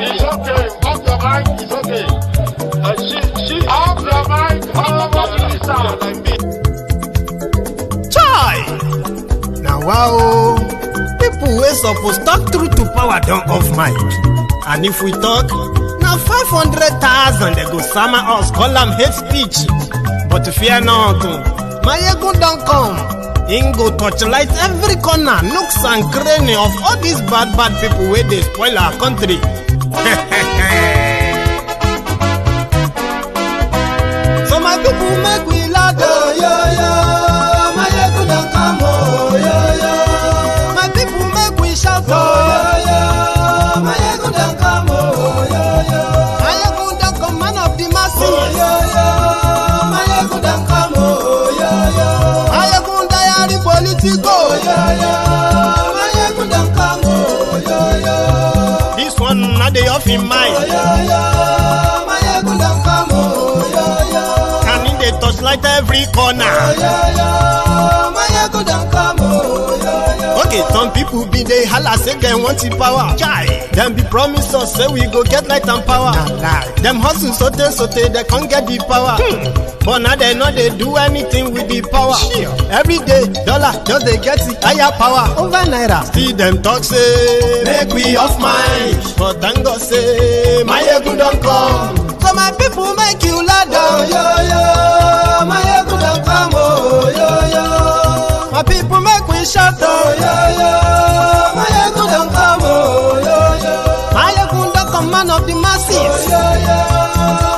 It's okay. Off your mind. It's okay. Off your mind. Chai! Now wow, people wey suppose talk truth to power don't off mic. And if we talk, now 500,000 they go summer us, call them hate speech. But fear not, Maiyegun don't come. He go torchlight every corner, nooks and cranny of all these bad people where they spoil our country. So my people make we laugh, oh yo yo. Maiyegun don't come, oh yo yo. My people make we shout, oh yo yo. Maiyegun don't come, oh yo yo. Maiyegun don't come, man of the masses, oh yo yo. Maiyegun don't come, oh yo yo. Maiyegun diary politico, oh yo yo. Maiyegun don't come, oh yo yo. This one not the off in mind, oh yo yo. Maiyegun don't come, oh yo yo. Can in the touchlight every corner, oh yo yo. Maiyegun don't come, oh yo yo. Okay, some people be they holla say they want the power. Chai, them be promise us say we go get light and power. Nah. Them hustle sote they can't get the power. But now they know they do anything with the power. Sure. Every day, dollar just they get the higher power over naira. See them talk say make we off mind, but thank God say Maiyegun don't come. So my people make you loud, oh yo yo. Maiyegun don't come, oh yo yo. My people make we shout, oh yo yo. Maiyegun don't come, oh yo yo. Maiyegun don't come, man of the masses, oh yo yo.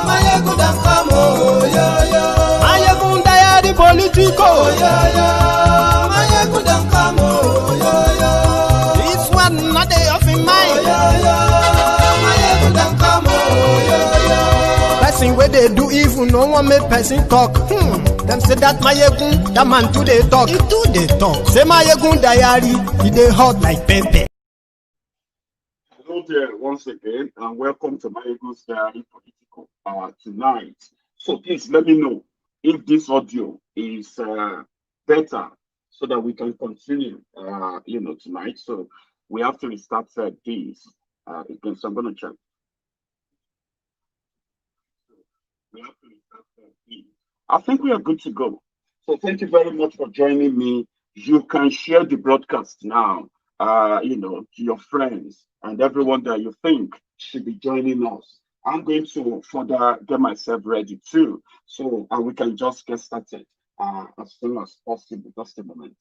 Maiyegun don't come, oh yo yo. Maiyegun diary politico, oh yo yo. Maiyegun don't come, oh yo yo. This one not they off in mind, oh yo yo. Maiyegun don't come, oh yo yo. Person where they do evil, no one make person talk. Them say that Maiyegun, that man too they talk. He too they talk. Say Maiyegun diary, he they hot like pepper. Hello there once again, and welcome to Maiyegun's Diary Political tonight. So please let me know if this audio is better, so that we can continue, tonight. So we have to restart this again. So I'm going to check. We have to restart this. I think we are good to go. So thank you very much for joining me. You can share the broadcast now, to your friends and everyone that you think should be joining us. I'm going to further get myself ready too, so we can just get started as soon as possible. Just a moment.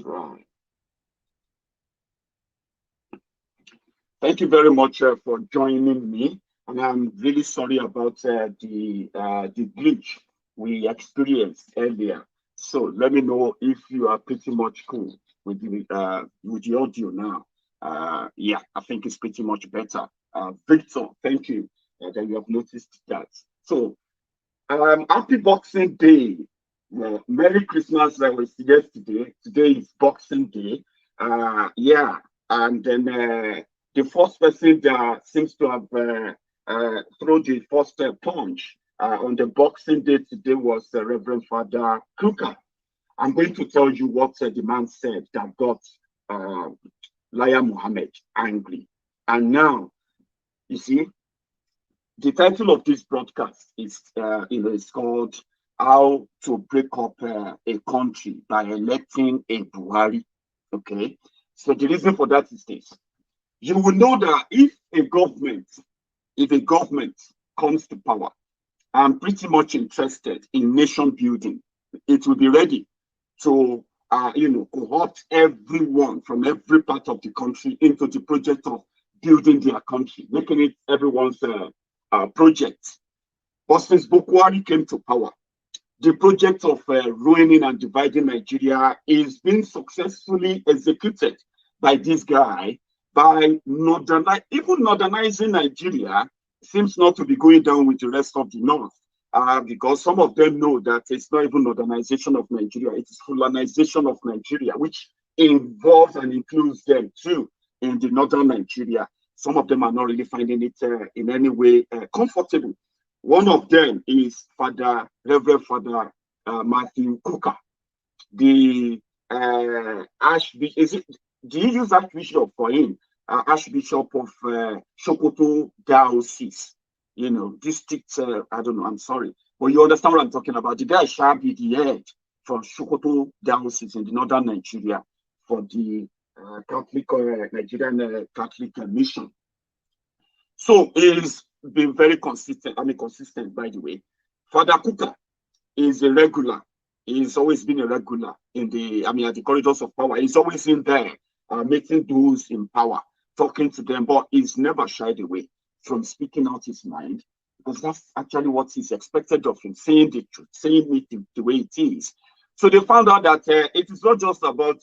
Right. Thank you very much for joining me, and I'm really sorry about the glitch we experienced earlier. So let me know if you are pretty much cool with the audio now. Yeah, I think it's pretty much better. Victor, thank you that you have noticed that. So happy Boxing Day. Merry Christmas was yesterday. Today is Boxing Day. Yeah, and then the first person that seems to have thrown the first punch on the Boxing Day today was Reverend Father Kukah. I'm going to tell you what the man said that got Lai Muhammed angry. And now, you see, the title of this broadcast is, it's called "How to Break Up a Country by Electing a Buhari." Okay, so the reason for that is this: you will know that if a government comes to power, I'm pretty much interested in nation building. It will be ready to, cohort everyone from every part of the country into the project of building their country, making it everyone's project. But since Buhari came to power, the project of ruining and dividing Nigeria is being successfully executed by this guy. By modernizing Nigeria seems not to be going down with the rest of the North, because some of them know that it's not even modernization of Nigeria, it is colonization of Nigeria, which involves and includes them too in the Northern Nigeria. Some of them are not really finding it in any way comfortable. One of them is Reverend Father Matthew Kukah, the Archbishop, do you use Archbishop for him? Archbishop of Sokoto Diocese, district, I don't know, I'm sorry. But you understand what I'm talking about. The guy shall be the head from Sokoto Diocese in the northern Nigeria for the Catholic Nigerian Catholic Mission. So he's been very consistent. Consistent, by the way. Father Kukah is a regular. He's always been a regular in the, at the corridors of power. He's always in there, meeting those in power, talking to them, but he's never shied away from speaking out his mind, because that's actually what is expected of him, saying the truth, saying it the way it is. So they found out that it is not just about,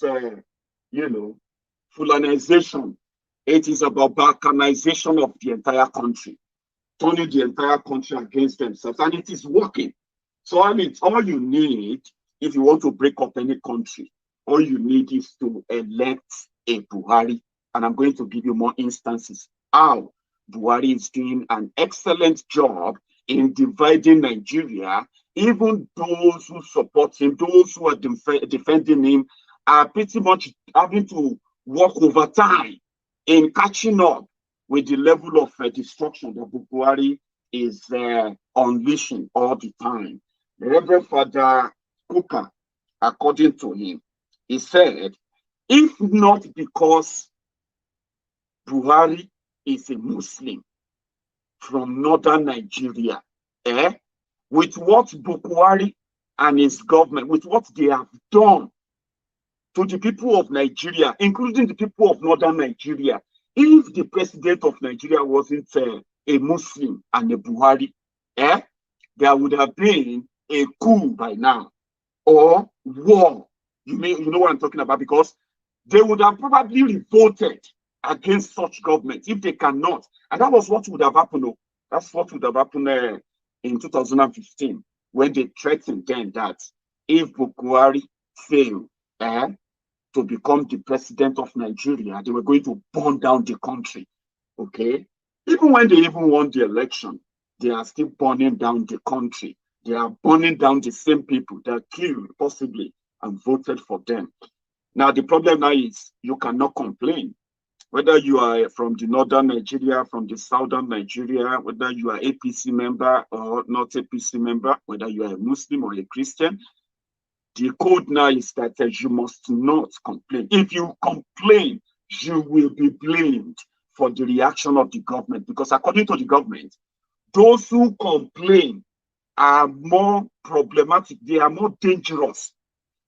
Fulanization. It is about Balkanization of the entire country, turning the entire country against themselves, and it is working. So all you need, if you want to break up any country, all you need is to elect a Buhari. And I'm going to give you more instances how Buhari is doing an excellent job in dividing Nigeria. Even those who support him, those who are defending him, are pretty much having to work overtime in catching up with the level of destruction that Buhari is unleashing all the time. The Reverend Father Kukah, according to him, he said, if not because Buhari is a Muslim from northern Nigeria, with what Buhari and his government, with what they have done to the people of Nigeria, including the people of northern Nigeria, if the president of Nigeria wasn't a Muslim and a Buhari, there would have been a coup by now, or war. You know what I'm talking about, because they would have probably revolted against such government if they cannot. And that was what would have happened. That's what would have happened in 2015, when they threatened then that if Buhari failed to become the president of Nigeria, they were going to burn down the country. Okay? Even when they even won the election, they are still burning down the country. They are burning down the same people that killed, possibly, and voted for them. Now, the problem now is you cannot complain. Whether you are from the northern Nigeria, from the southern Nigeria, whether you are APC member or not APC member, whether you are a Muslim or a Christian, the code now is that you must not complain. If you complain, you will be blamed for the reaction of the government, because according to the government, those who complain are more problematic, they are more dangerous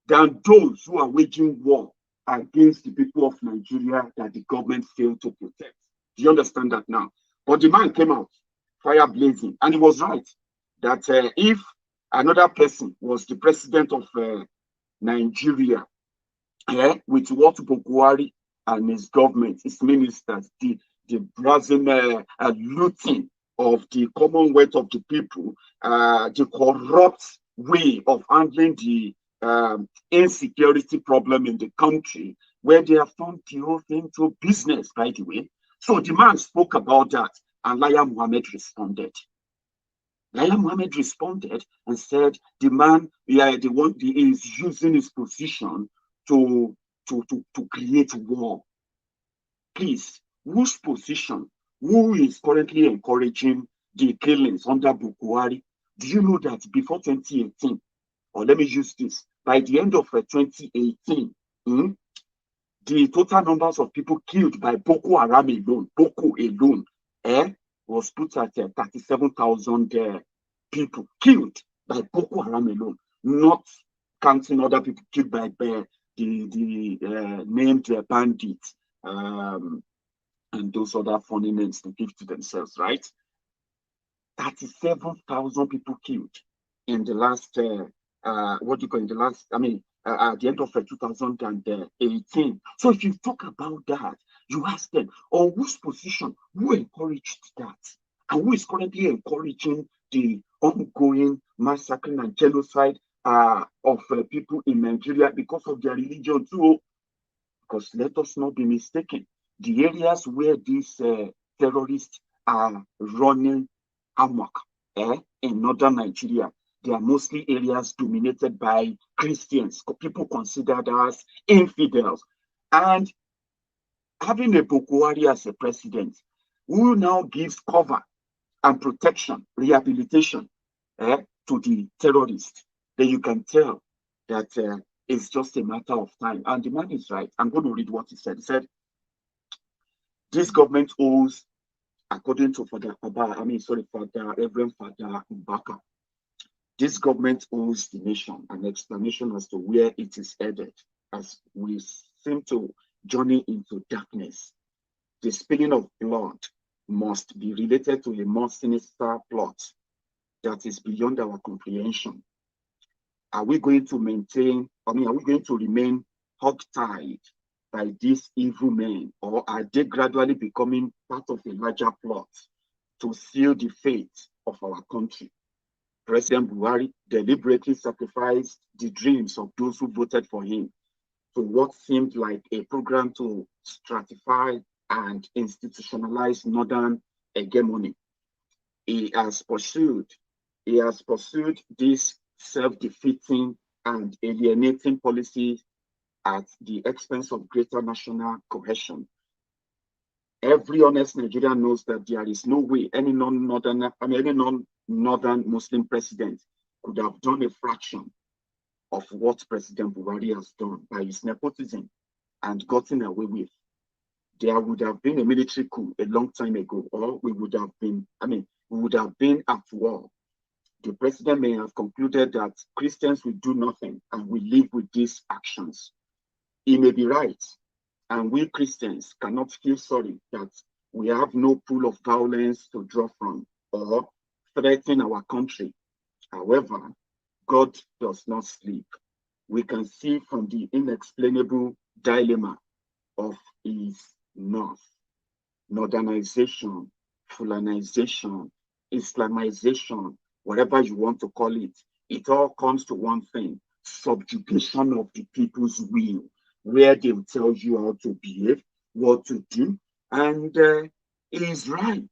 than those who are waging war against the people of Nigeria that the government failed to protect. Do you understand that now? But the man came out, fire blazing, and he was right that if another person was the president of Nigeria, with what Buhari and his government, his ministers, the brazen looting of the commonwealth of the people, the corrupt way of handling the insecurity problem in the country, where they have turned the whole thing to business, by the way. So the man spoke about that, and Lai Muhammed responded. Lai Muhammed responded and said the man, is using his position to create war. Please, whose position? Who is currently encouraging the killings under Buhari? Do you know that before 2018, or let me use this, by the end of 2018, the total numbers of people killed by Boko Haram alone, was put at 37,000 people killed by Boko Haram alone, not counting other people killed by the named bandits and those other funny names they give to themselves, right? 37,000 people killed in the last, at the end of 2018. So if you talk about that, you ask them, on whose position, who encouraged that? And who is currently encouraging the ongoing massacring and genocide of people in Nigeria because of their religion too? Because let us not be mistaken, the areas where these terrorists are running amok in northern Nigeria, they are mostly areas dominated by Christians, people considered as infidels. And having a Buhari as a president, who now gives cover and protection, rehabilitation to the terrorists, then you can tell that it's just a matter of time. And the man is right. I'm going to read what he said. He said, this government owes, according to Father Reverend Father Mbaka, this government owes the nation an explanation as to where it is headed, as we seem to journey into darkness. The spilling of blood must be related to a more sinister plot that is beyond our comprehension. Are we going to maintain, are we going to remain hogtied by these evil men, or are they gradually becoming part of a larger plot to seal the fate of our country? President Buhari deliberately sacrificed the dreams of those who voted for him to what seemed like a program to stratify and institutionalize northern hegemony. He has pursued this self-defeating and alienating policy at the expense of greater national cohesion. Every honest Nigerian knows that there is no way any non-northern Muslim president could have done a fraction of what President Buhari has done by his nepotism and gotten away with. There would have been a military coup a long time ago, or we would have been at war. The president may have concluded that Christians will do nothing and will live with these actions. He may be right, and we Christians cannot feel sorry that we have no pool of violence to draw from or threaten our country. However, God does not sleep. We can see from the inexplainable dilemma of his north, modernization, Fulanization, Islamization, whatever you want to call it, it all comes to one thing: subjugation of the people's will, where they will tell you how to behave, what to do, and it is right.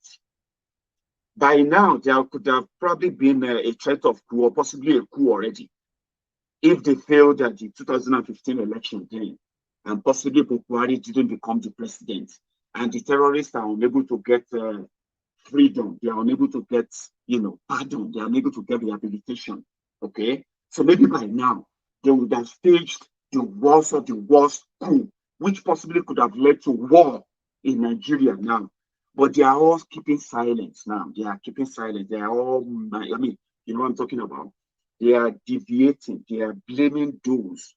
By now, there could have probably been a threat of coup, or possibly a coup already, if they failed at the 2015 election then, and possibly Buhari didn't become the president, and the terrorists are unable to get freedom, they are unable to get, pardon, they are unable to get rehabilitation. Okay, so maybe by now they would have staged the worst of the worst coup, which possibly could have led to war in Nigeria now. But they are all keeping silence now. They are keeping silence. They are all, you know what I'm talking about? They are deviating. They are blaming those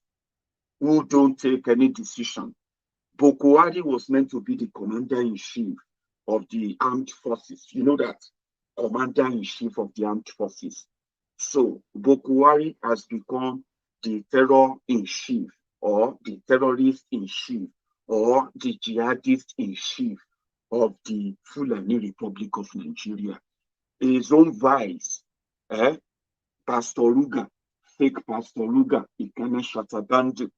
who don't take any decision. Buhari was meant to be the commander-in-chief of the armed forces. You know that? Commander-in-chief of the armed forces. So Buhari has become the terror-in-chief, or the terrorist-in-chief, or the jihadist-in-chief of the Fulani Republic of Nigeria. His own vice, Pastor Ruga, fake Pastor Ruga, Ikene Shatabandu,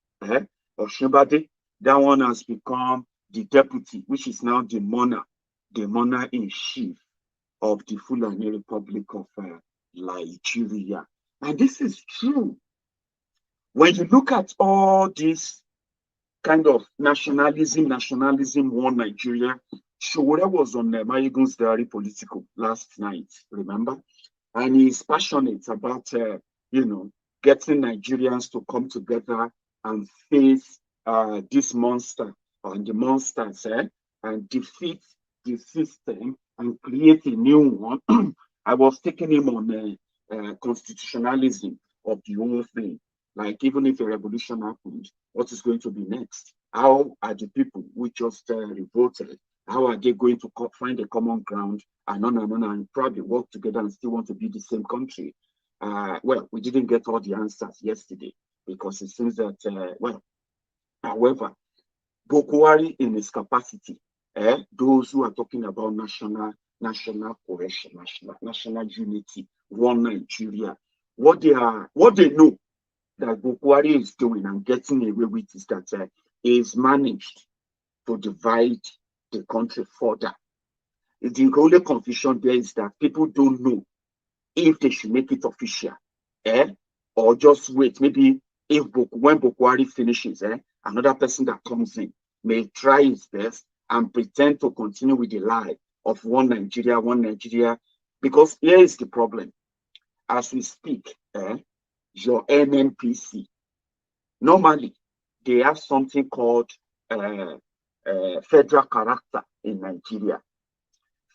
Oshibade, that one has become the deputy, which is now the monarch-in-chief of the Fulani Republic of Nigeria. And this is true. When you look at all this kind of nationalism, one Nigeria, Showore was on Maiyegun's Diary Political last night, remember? And he's passionate about, getting Nigerians to come together and face this monster and the monsters, and defeat the system and create a new one. I was taking him on constitutionalism of the whole thing. Like, even if a revolution happens, what is going to be next? How are the people who just revolted, how are they going to find a common ground and probably work together and still want to be the same country? Well, we didn't get all the answers yesterday, because it seems that, however, Buhari in his capacity, those who are talking about national cohesion, national unity, one Nigeria, what they know that Buhari is doing and getting away with is that he is managed to divide the country further. The only confusion there is that people don't know if they should make it official or just wait. Maybe if when Buhari finishes, another person that comes in may try his best and pretend to continue with the lie of one Nigeria, because here is the problem. As we speak, your NNPC, normally they have something called federal character in Nigeria.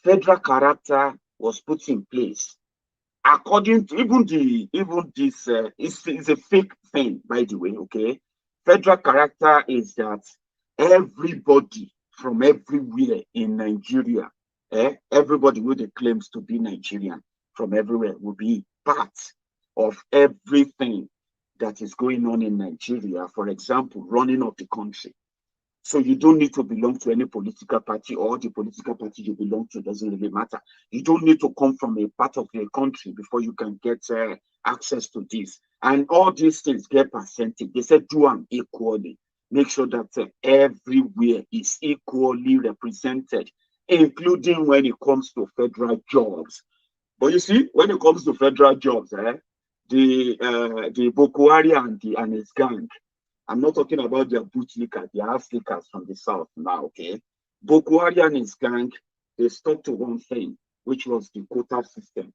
Federal character was put in place according to even this is a fake thing, by the way. Okay, federal character is that everybody from everywhere in Nigeria, everybody with the claims to be Nigerian from everywhere will be part of everything that is going on in Nigeria. For example, running of the country. So you don't need to belong to any political party, or the political party you belong to doesn't really matter. You don't need to come from a part of your country before you can get access to this. And all these things get percentage. They said do them equally. Make sure that everywhere is equally represented, including when it comes to federal jobs. But you see, when it comes to federal jobs, the Buhari and his gang, I'm not talking about their bootlickers, the house lickers from the south now, okay? Buhari and his gang, they stuck to one thing, which was the quota system.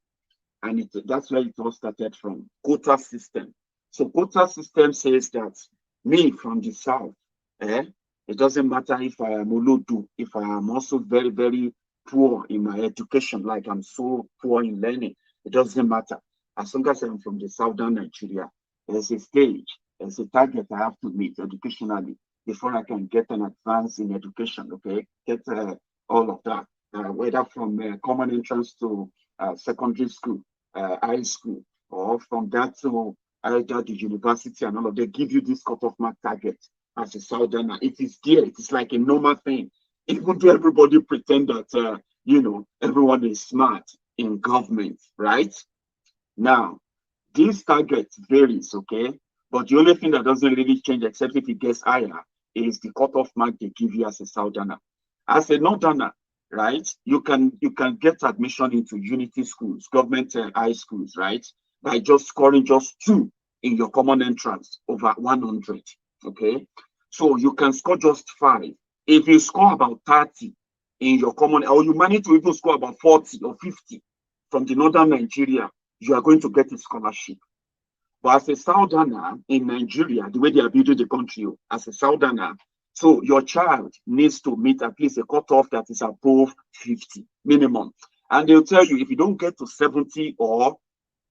And that's where it all started from, quota system. So quota system says that me from the south, it doesn't matter if I am Olodu, if I am also very, very poor in my education, like I'm so poor in learning, it doesn't matter. As long as I'm from the southern Nigeria, there's a stage, there's a target I have to meet educationally before I can get an advance in education, okay? Get all of that, whether from common entrance to secondary school, high school, or from that to either the university and all of that, give you this cutoff mark target as a southerner. It is there, it is like a normal thing. Even though everybody pretend that, everyone is smart in government, right? Now, this target varies, okay? But the only thing that doesn't really change, except if it gets higher, is the cutoff mark they give you as a southerner. As a northerner, right, you can get admission into unity schools, government high schools, right, by just scoring just 2 in your common entrance over 100, okay? So you can score just 5. If you score about 30 in your common, or you manage to even score about 40 or 50 from the northern Nigeria, you are going to get a scholarship. But as a southerner in Nigeria, the way they are building the country, as a southerner, so your child needs to meet at least a cutoff that is above 50 minimum. And they'll tell you, if you don't get to 70 or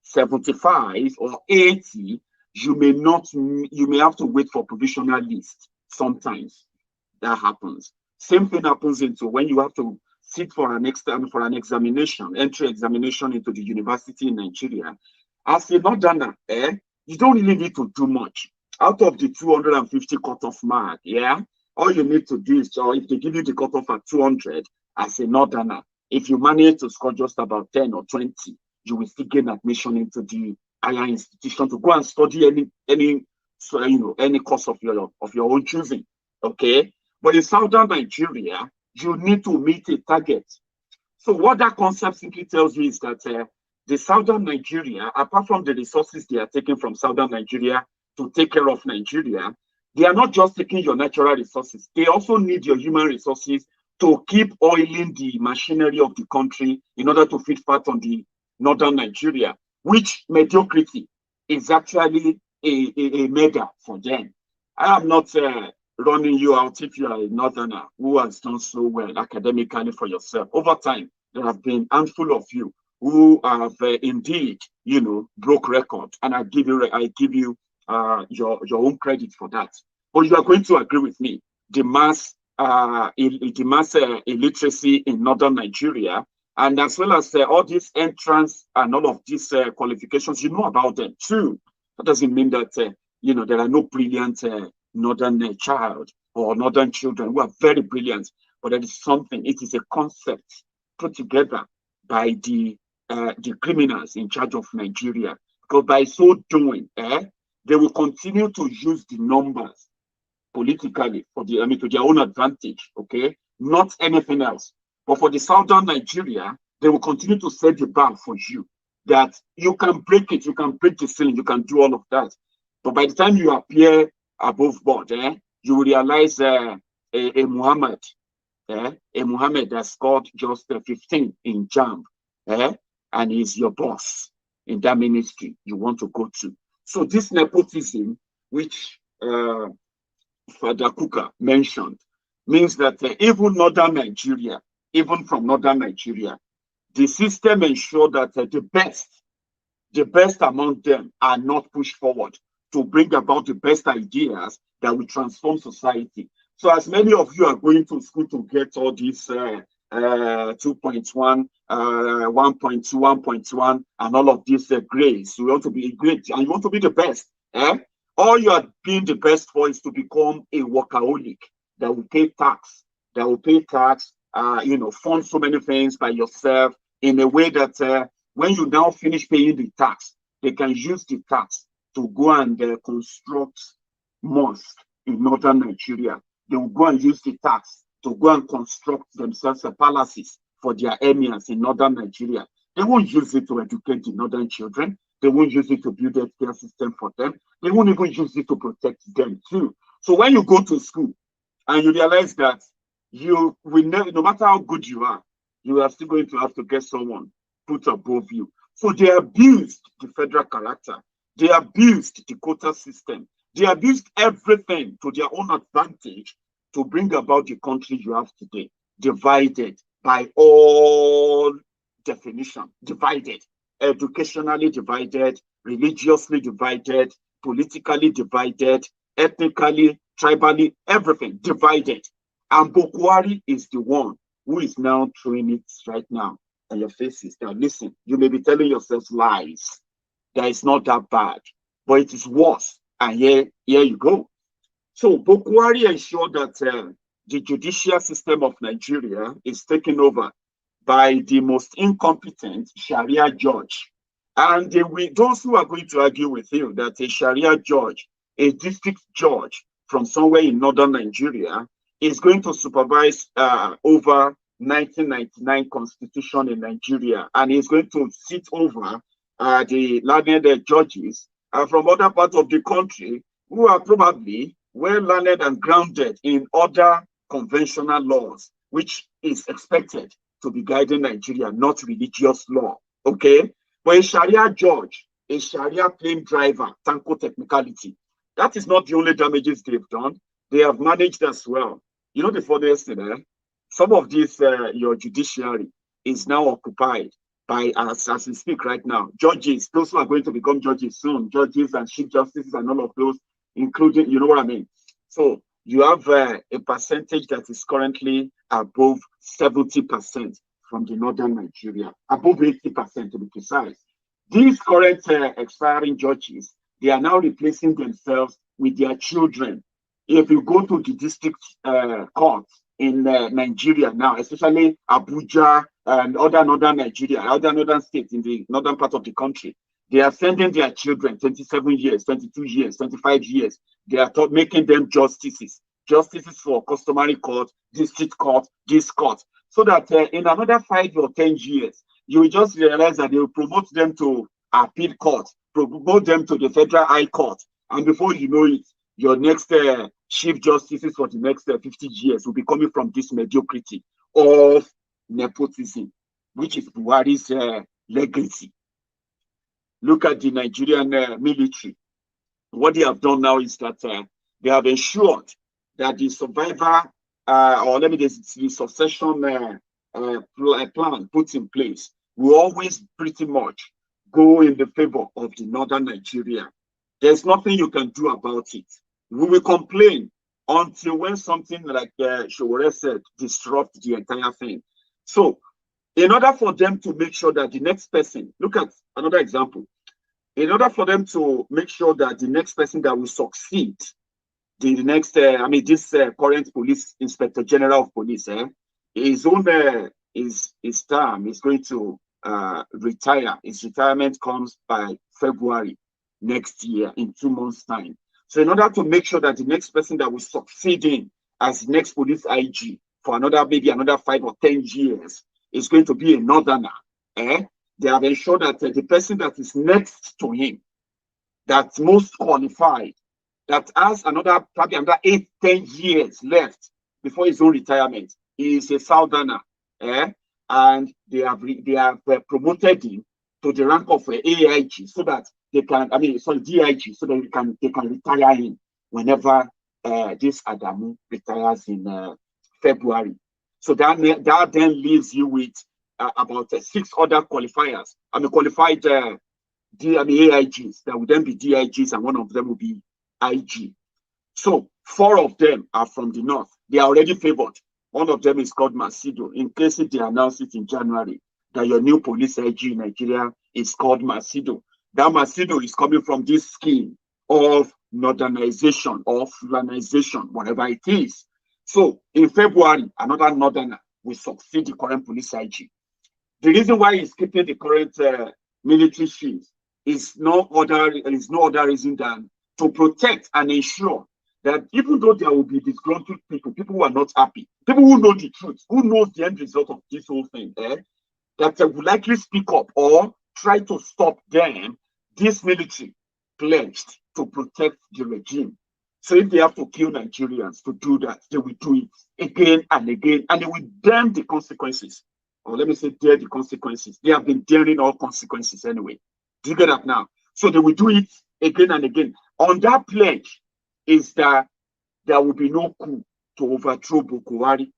75 or 80, you may have to wait for provisional list. Sometimes that happens. Same thing happens into when you have to sit for an examination, entry examination into the university in Nigeria. As a northerner, you don't really need to do much. Out of the 250 cutoff mark, all you need to do is, or if they give you the cutoff at 200, as a northerner, if you manage to score just about 10 or 20, you will still gain admission into the higher institution to go and study any course of your own choosing. Okay, but in southern Nigeria, you need to meet a target. So what that concept simply tells you is that the southern Nigeria, apart from the resources they are taking from southern Nigeria to take care of Nigeria, they are not just taking your natural resources. They also need your human resources to keep oiling the machinery of the country in order to feed fat on the northern Nigeria, which mediocrity is actually a mega for them. I am not running you out if you are a northerner who has done so well academically for yourself. Over time, there have been a handful of you who have indeed, broke record, and I give you your own credit for that. But you are going to agree with me, the mass illiteracy in northern Nigeria, and as well as all these entrance and all of these qualifications, you know about them too. That doesn't mean that there are no brilliant northern child or northern children who are very brilliant, but there is something. It is a concept put together by the criminals in charge of Nigeria, because by so doing, they will continue to use the numbers politically to their own advantage. Okay, not anything else. But for the southern Nigeria, they will continue to set the bar for you. that you can break it, you can break the ceiling, you can do all of that. But by the time you appear above board, you will realize a Muhammad that scored just 15 in JAMB, and he's your boss in that ministry you want to go to. So this nepotism, which Father Kukah mentioned, means that even Northern Nigeria, even from Northern Nigeria, the system ensures that the best among them are not pushed forward to bring about the best ideas that will transform society. So as many of you are going to school to get all these 2.1, 1.2, 1.1, and all of these grades, you want to be great and you want to be the best. All you are being the best for is to become a workaholic that will pay tax, fund so many things by yourself in a way that when you now finish paying the tax, they can use the tax to go and construct mosques in Northern Nigeria. They will go and use the tax to go and construct themselves palaces for their emirs in Northern Nigeria. They won't use it to educate the northern children. They won't use it to build a care system for them. They won't even use it to protect them too. So when you go to school and you realize that you will never, no matter how good you are still going to have to get someone put above you. So they abused the federal character. They abused the quota system. They abused everything to their own advantage to bring about the country you have today, divided by all definition, divided, educationally divided, religiously divided, politically divided, ethnically, tribally, everything divided. And Buhari is the one who is now throwing it right now on your faces. Now listen, you may be telling yourselves lies, that it's not that bad, but it is worse. And here you go. So Buhari ensured that the judicial system of Nigeria is taken over by the most incompetent Sharia judge. And those who are going to argue with you that a Sharia judge, a district judge from somewhere in Northern Nigeria, is going to supervise over 1999 constitution in Nigeria, and is going to sit over the learned judges from other parts of the country who are probably well learned and grounded in other conventional laws, which is expected to be guiding Nigeria, not religious law. Okay? But a Sharia judge, a Sharia plane driver, tanko technicality, that is not the only damages they've done. They have managed as well. You know, the funniest thing, some of this, your judiciary is now occupied by, as we speak right now, judges, those who are going to become judges soon, judges and chief justices and all of those, including, you know what I mean? So you have a percentage that is currently above 70% from the Northern Nigeria, above 80% to be precise. These current expiring judges, they are now replacing themselves with their children. If you go to the district courts in Nigeria now, especially Abuja and other northern Nigeria, other northern states in the northern part of the country, they are sending their children 27 years, 22 years, 25 years. They are making them justices for customary court, district court, this court, so that in another 5 or 10 years, you will just realize that they will promote them to appeal court, promote them to the federal high court, and before you know it, your next chief justices for the next 50 years will be coming from this mediocrity of nepotism, which is Buhari's legacy. Look at the Nigerian military. What they have done now is that they have ensured that the survivor, the succession plan put in place will always pretty much go in the favor of the Northern Nigeria. There's nothing you can do about it. We will complain until when something like Showore said, disrupt the entire thing. So in order for them to make sure that the next person, look at another example, in order for them to make sure that the next person that will succeed, the next, this current police inspector general of police, his term is going to retire. His retirement comes by February next year, in 2 months' time. So in order to make sure that the next person that will succeed in as the next police IG for maybe another 5 or 10 years is going to be a northerner, they have ensured that the person that is next to him, that's most qualified, that has probably another 8-10 years left before his own retirement, he is a Southerner, and they have promoted him to the rank of AIG, so that they can, DIG, so that they can retire him whenever this Adamu retires in February. So that then leaves you with about 6 other qualifiers. Qualified AIGs, that would then be DIGs, and one of them will be IG. So 4 of them are from the north. They are already favored. One of them is called Masido. In case they announce it in January, that your new police IG in Nigeria is called Masido. That Masido is coming from this scheme of northernization or Fulanization, whatever it is. So in February, another northerner will succeed the current police IG. The reason why he's keeping the current military chief is no other reason than to protect and ensure that even though there will be disgruntled people who are not happy, people who know the truth, who knows the end result of this whole thing, that will likely speak up or try to stop them, this military pledged to protect the regime. So if they have to kill Nigerians to do that, they will do it again and again, and they will bear the consequences. Or let me say, dare the consequences. They have been daring all consequences anyway. Do you get that now? So they will do it again and again. On that pledge is that there will be no coup to overthrow Buhari,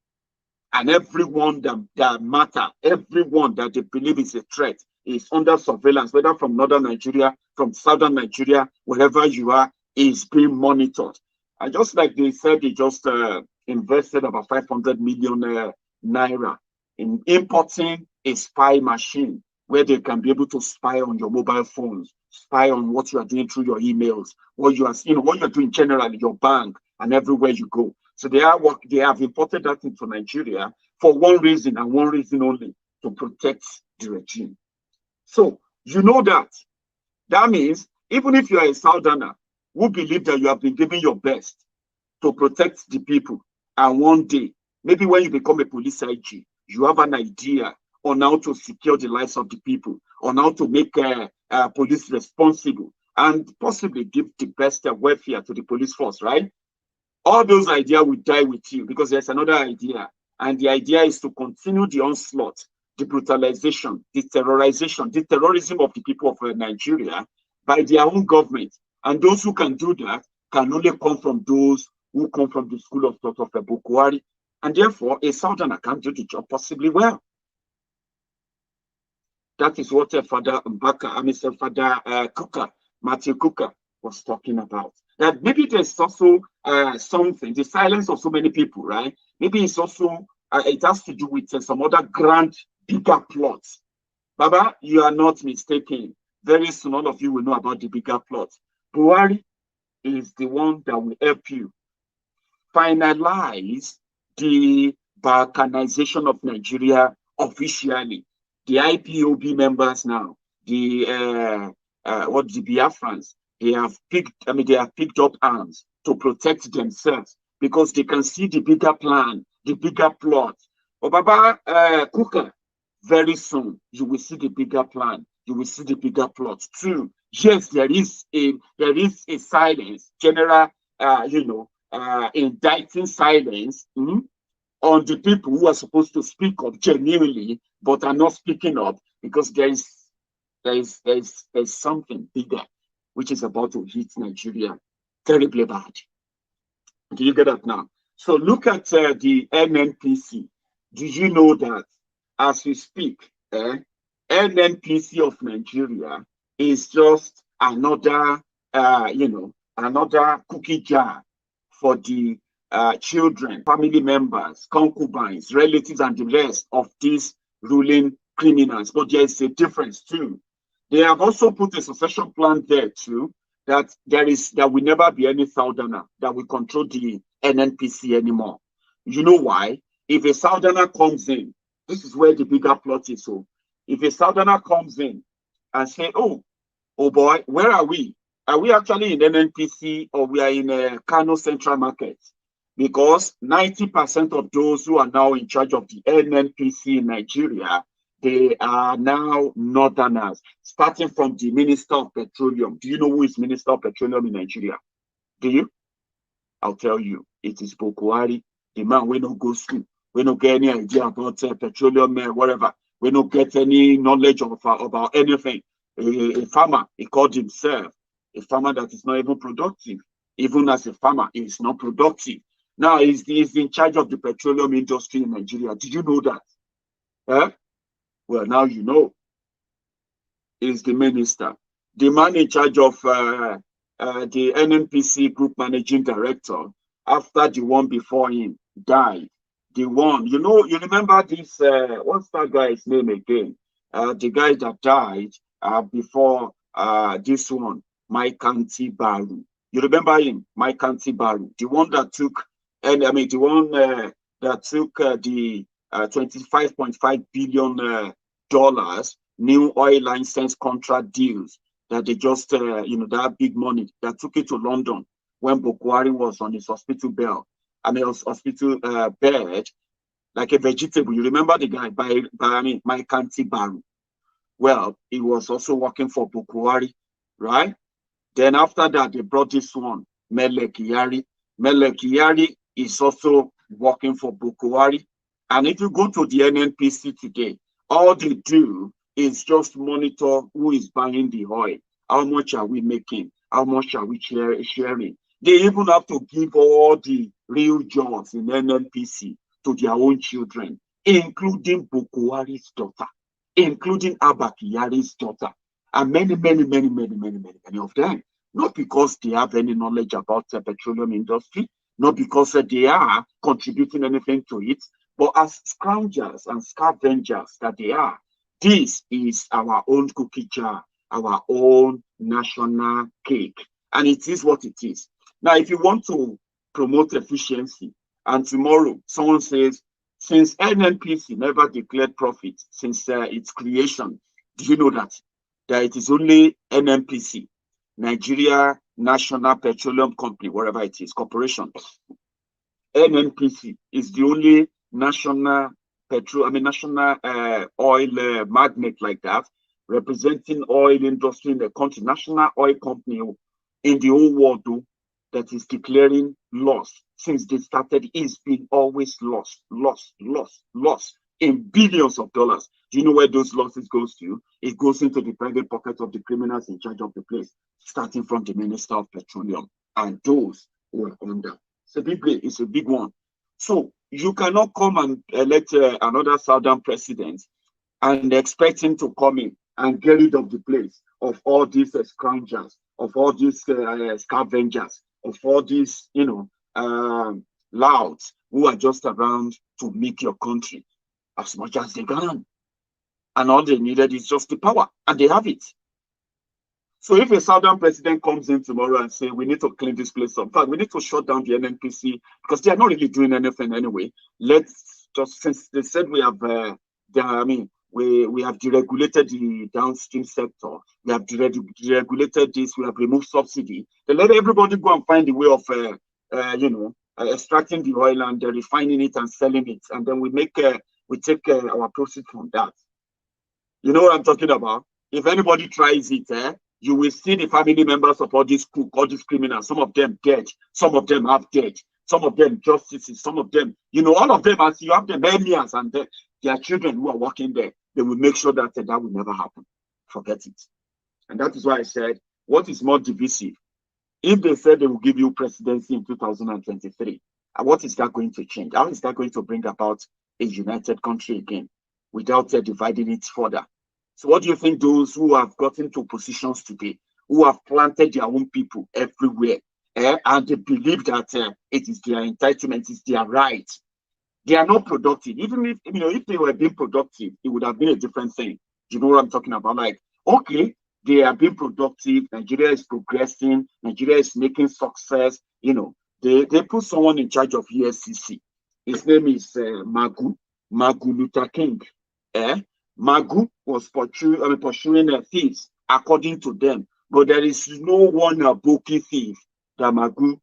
and everyone that matter, everyone that they believe is a threat, is under surveillance, whether from northern Nigeria, from southern Nigeria, wherever you are, is being monitored. And just like they said, they just invested about 500 million naira in importing a spy machine where they can be able to spy on your mobile phones, spy on what you are doing through your emails, what you are, what you're doing generally, your bank, and everywhere you go. So they have imported that into Nigeria for one reason and one reason only: to protect the regime. So you know that. That means even if you are a Southerner who believe that you have been giving your best to protect the people, and one day, maybe when you become a police IG, you have an idea on how to secure the lives of the people, on how to make police responsible, and possibly give the best welfare to the police force, right? All those ideas will die with you, because there's another idea, and the idea is to continue the onslaught, the brutalization, the terrorization, the terrorism of the people of Nigeria by their own government. And those who can do that can only come from those who come from the school of thought of Buhari. And therefore, a Southerner can't do the job possibly well. That is what Father Kukah, Matthew Kukah, was talking about. That maybe there's also something, the silence of so many people, right? Maybe it's also, it has to do with some other grand, bigger plots. Baba, you are not mistaken. Very soon, all of you will know about the bigger plots. Buhari is the one that will help you finalize the Balkanization of Nigeria officially. The IPOB members now, the Biafrans, they have picked up arms to protect themselves because they can see the bigger plan, the bigger plot. Baba Kukah, very soon you will see the bigger plan, you will see the bigger plot too. Yes, there is a silence, general, indicting silence on the people who are supposed to speak up genuinely, but are not speaking up because there is something bigger which is about to hit Nigeria terribly bad. Do you get that now? So look at the NNPC. Do you know that as we speak, NNPC of Nigeria is just another, another cookie jar for the children, family members, concubines, relatives, and the rest of these ruling criminals. But there is a difference too. They have also put a succession plan there too, that there will never be any Southerner that will control the NNPC anymore. You know why? If a Southerner comes in, this is where the bigger plot is. So if a Southerner comes in and say, oh boy, where are we? Are we actually in NNPC or we are in a Kano Central Market? Because 90% of those who are now in charge of the NNPC in Nigeria, They are now northerners, starting from the Minister of Petroleum. Do you know who is Minister of Petroleum in Nigeria? Do you? I'll tell you. It is Buhari, the man we don't go school. We don't get any idea about petroleum, whatever. We don't get any knowledge of about anything. A farmer, he called himself a farmer that is not even productive. Even as a farmer, he is not productive. Now he's in charge of the petroleum industry in Nigeria. Did you know that? Eh? Well, now you know. Is the minister. The man in charge of the NNPC group managing director, after the one before him died. The one, you remember this, what's that guy's name again? The guy that died before this one, Maiyegun General. You remember him, Maiyegun General, the one that took, the one that took the $25.5 billion new oil license contract deals that they just, that big money that took it to London when Buhari was on his hospital hospital bed, like a vegetable. You remember the guy by Maiyegun General? Well, he was also working for Buhari, right? Then after that, they brought this one, Maiyegun. Maiyegun is also working for Buhari. And if you go to the NNPC today, all they do is just monitor who is buying the oil. How much are we making? How much are we sharing? They even have to give all the real jobs in NNPC to their own children, including Buhari's daughter, including Abba Kyari's daughter, and many of them. Not because they have any knowledge about the petroleum industry, not because they are contributing anything to it, but as scroungers and scavengers that they are. This is our own cookie jar, our own national cake. And it is what it is. Now, if you want to promote efficiency, and tomorrow someone says, since NNPC never declared profit since its creation, do you know that it is only NNPC, Nigeria National Petroleum Company, wherever it is, corporation. NNPC is the only national oil magnate like that, representing oil industry in the country, national oil company in the whole world, though, that is declaring loss. Since they started, it's been always loss in billions of dollars. Do you know where those losses goes to? It goes into the private pocket of the criminals in charge of the place, starting from the Minister of Petroleum and those who are under. It's a big one. So you cannot come and elect another Southern president and expect him to come in and get rid of the place of all these scroungers, of all these scavengers, of all these, louds who are just around to make your country as much as they can. And all they needed is just the power, and they have it. So if a Southern president comes in tomorrow and say, we need to clean this place up, in fact, we need to shut down the NNPC because they are not really doing anything anyway. Let's just, since they said we have, we have deregulated the downstream sector, we have deregulated this, we have removed subsidy, then let everybody go and find a way of, extracting the oil and refining it and selling it. And then we take our proceeds from that. You know what I'm talking about? If anybody tries it, you will see the family members of all these coup, all these criminals, some of them dead, some of them half dead, some of them justices, some of them, all of them, as you have the millions and their children who are working there, they will make sure that that will never happen. Forget it. And that is why I said, what is more divisive? If they said they will give you presidency in 2023, what is that going to change? How is that going to bring about a united country again without dividing it further? So what do you think those who have gotten to positions today, who have planted their own people everywhere, and they believe that it is their entitlement, it's their right, they are not productive? Even if they were being productive, it would have been a different thing. Do you know what I'm talking about? Like, okay, they are being productive, Nigeria is progressing, Nigeria is making success, they put someone in charge of ESCC. His name is Magu Luther King. Magu was pursuing thieves, according to them. But there is no one bookie thief that Magu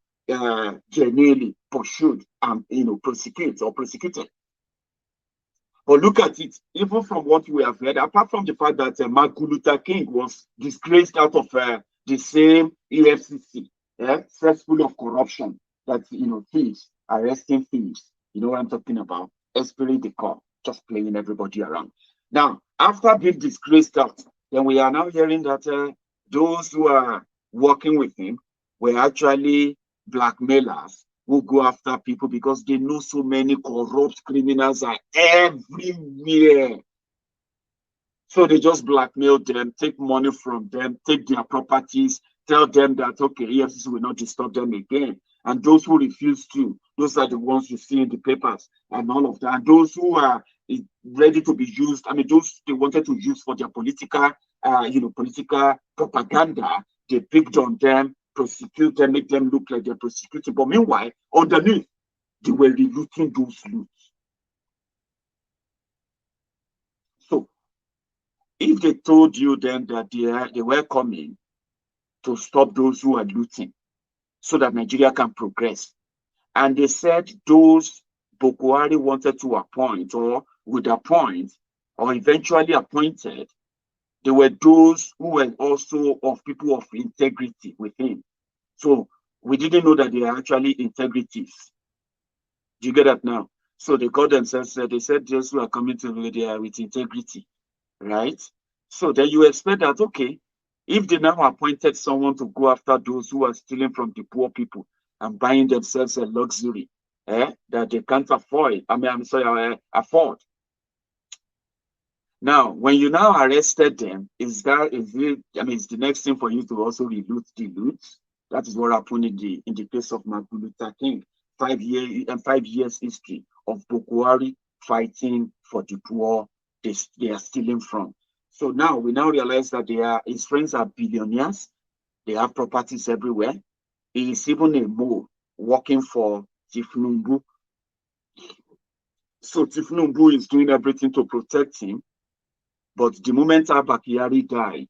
genuinely pursued and prosecuted. But look at it, even from what we have heard, apart from the fact that Martin Luther King was disgraced out of the same EFCC, cesspool of corruption, that, thieves, arresting thieves, you know what I'm talking about, esprit de corps, just playing everybody around. Now, after being disgraced out, then we are now hearing that those who are working with him were actually blackmailers who go after people because they know so many corrupt criminals are everywhere. So they just blackmail them, take money from them, take their properties, tell them that, okay, EFCC will not disturb them again. And those who refuse to, those are the ones you see in the papers and all of that. And those who are ready to be used, I mean, those they wanted to use for their political, political propaganda, they picked on them, prosecute them, make them look like they're prosecuting. But meanwhile, underneath, they were relooting those loots. So, if they told you then that they were coming to stop those who are looting so that Nigeria can progress, and they said those Buhari wanted to appoint or would appoint or eventually appointed, they were those who were also of people of integrity with him. So we didn't know that they are actually integrities. Do you get that now? So they called themselves, they said those who are coming to there with integrity, right? So then you expect that, okay, if they now appointed someone to go after those who are stealing from the poor people and buying themselves a luxury that they can't afford, afford. Now, when you now arrested them, it's the next thing for you to also reloot the loot. That is what happened in the case of Martin Luther King. 5 years history of Buhari fighting for the poor they are stealing from. So now we now realize that his friends are billionaires. They have properties everywhere. He is even a mole working for Tifnumbu. So Tifnumbu is doing everything to protect him. But the moment Abakari died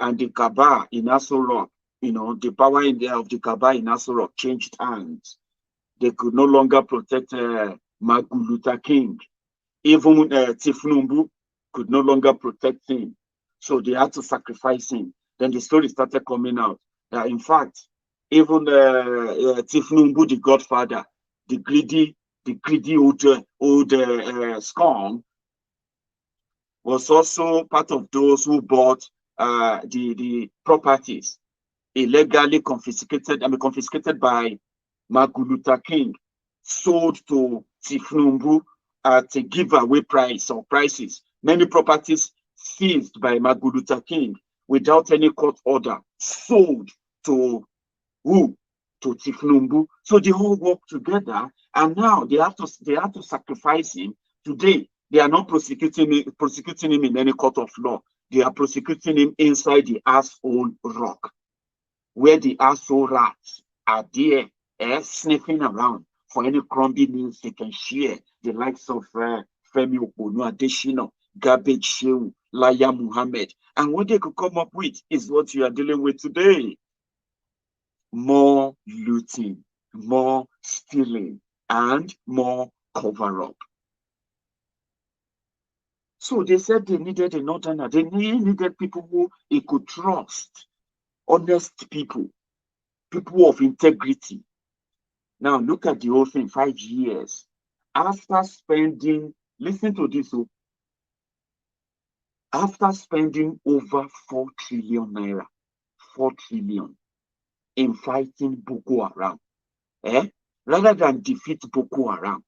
and the Kaaba in Aso Rock, the power of the Kaaba in Aso Rock changed hands, they could no longer protect Martin Luther King. Even Tifnumbu could no longer protect him. So they had to sacrifice him. Then the story started coming out. In fact, even Tifnumbu, the godfather, the greedy old scum, was also part of those who bought the properties illegally confiscated by Martin Luther King, sold to Tifnumbu at a giveaway price or prices. Many properties seized by Martin Luther King without any court order, sold to who? To Tifnumbu. So they all work together, and now they have to sacrifice him. Today, they are not prosecuting him in any court of law. They are prosecuting him inside the asshole rock, where the asshole rats are there, sniffing around for any crumbly news they can share. The likes of Femi Oponu Adeshina, Garbage Shehu, Lai Muhammed. And what they could come up with is what you are dealing with today. More looting, more stealing, and more cover-up. So they said they needed a northerner. They needed people who they could trust, honest people of integrity. Now look at the whole thing, 5 years. After spending, listen to this, after spending over 4 trillion naira, 4 trillion in fighting Boko Haram, rather than defeat Boko Haram,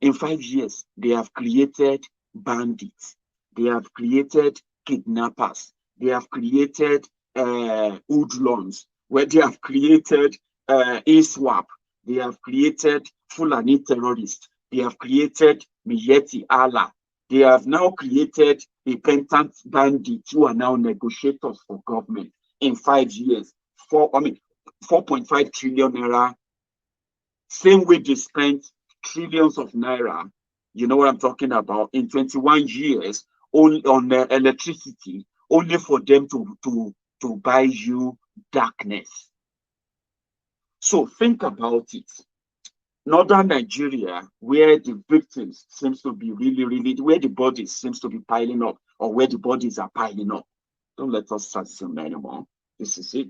in 5 years, they have created bandits, they have created kidnappers, they have created hoodlums, where they have created ISWAP, they have created Fulani terrorists, they have created Miyetti Allah, they have now created repentant bandits who are now negotiators for government in 5 years. 4.5 trillion naira. Same way they spent trillions of naira, you know what I'm talking about, in 21 years only on electricity, only for them to buy you darkness. So think about it. Northern Nigeria, where the victims seems to be really, where the bodies seems to be piling up, or where the bodies are piling up. Don't let us assume anymore. This is it.